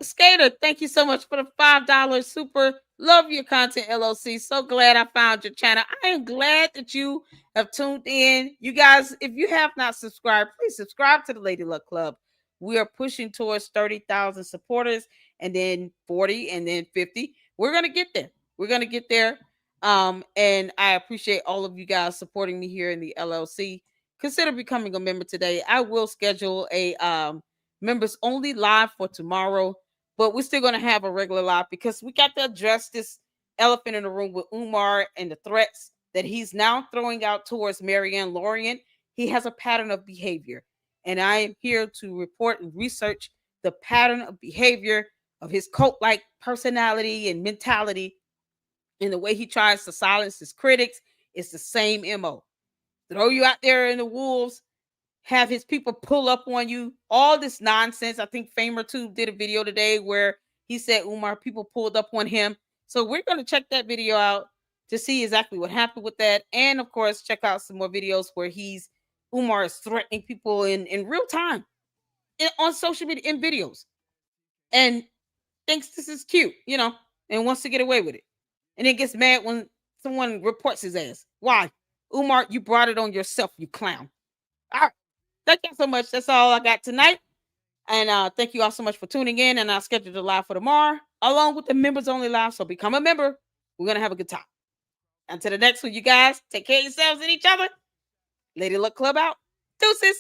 Skater, thank you so much for the $5 super. Love your content, LLC. So glad I found your channel. I am glad that you have tuned in. You guys, if you have not subscribed, please subscribe to the Lady Luck Club. We are pushing towards 30,000 supporters, and then 40, and then 50. We're going to get there. We're going to get there. And I appreciate all of you guys supporting me here in the LLC. Consider becoming a member today. I will schedule a members only live for tomorrow, but we're still going to have a regular live because we got to address this elephant in the room with Umar and the threats that he's now throwing out towards Marianne Lorient. He has a pattern of behavior, and I am here to report and research the pattern of behavior of his cult-like personality and mentality, and the way he tries to silence his critics. Is the same MO. Throw you out there in the wolves, have his people pull up on you, all this nonsense. I think Famer 2 did a video today where He said Umar, people pulled up on him. So we're going to check that video out to see exactly what happened with that. And of course, check out some more videos where Umar is threatening people in real time on social media in videos. And thinks this is cute, and wants to get away with it. And then gets mad when someone reports his ass. Why? Umar, you brought it on yourself, you clown. All right. Thank you so much. That's all I got tonight. And thank you all so much for tuning in. And I'll schedule the live for tomorrow, along with the members only live. So become a member. We're going to have a good time. Until the next one, you guys, take care of yourselves and each other. Lady Luck Club out. Deuces.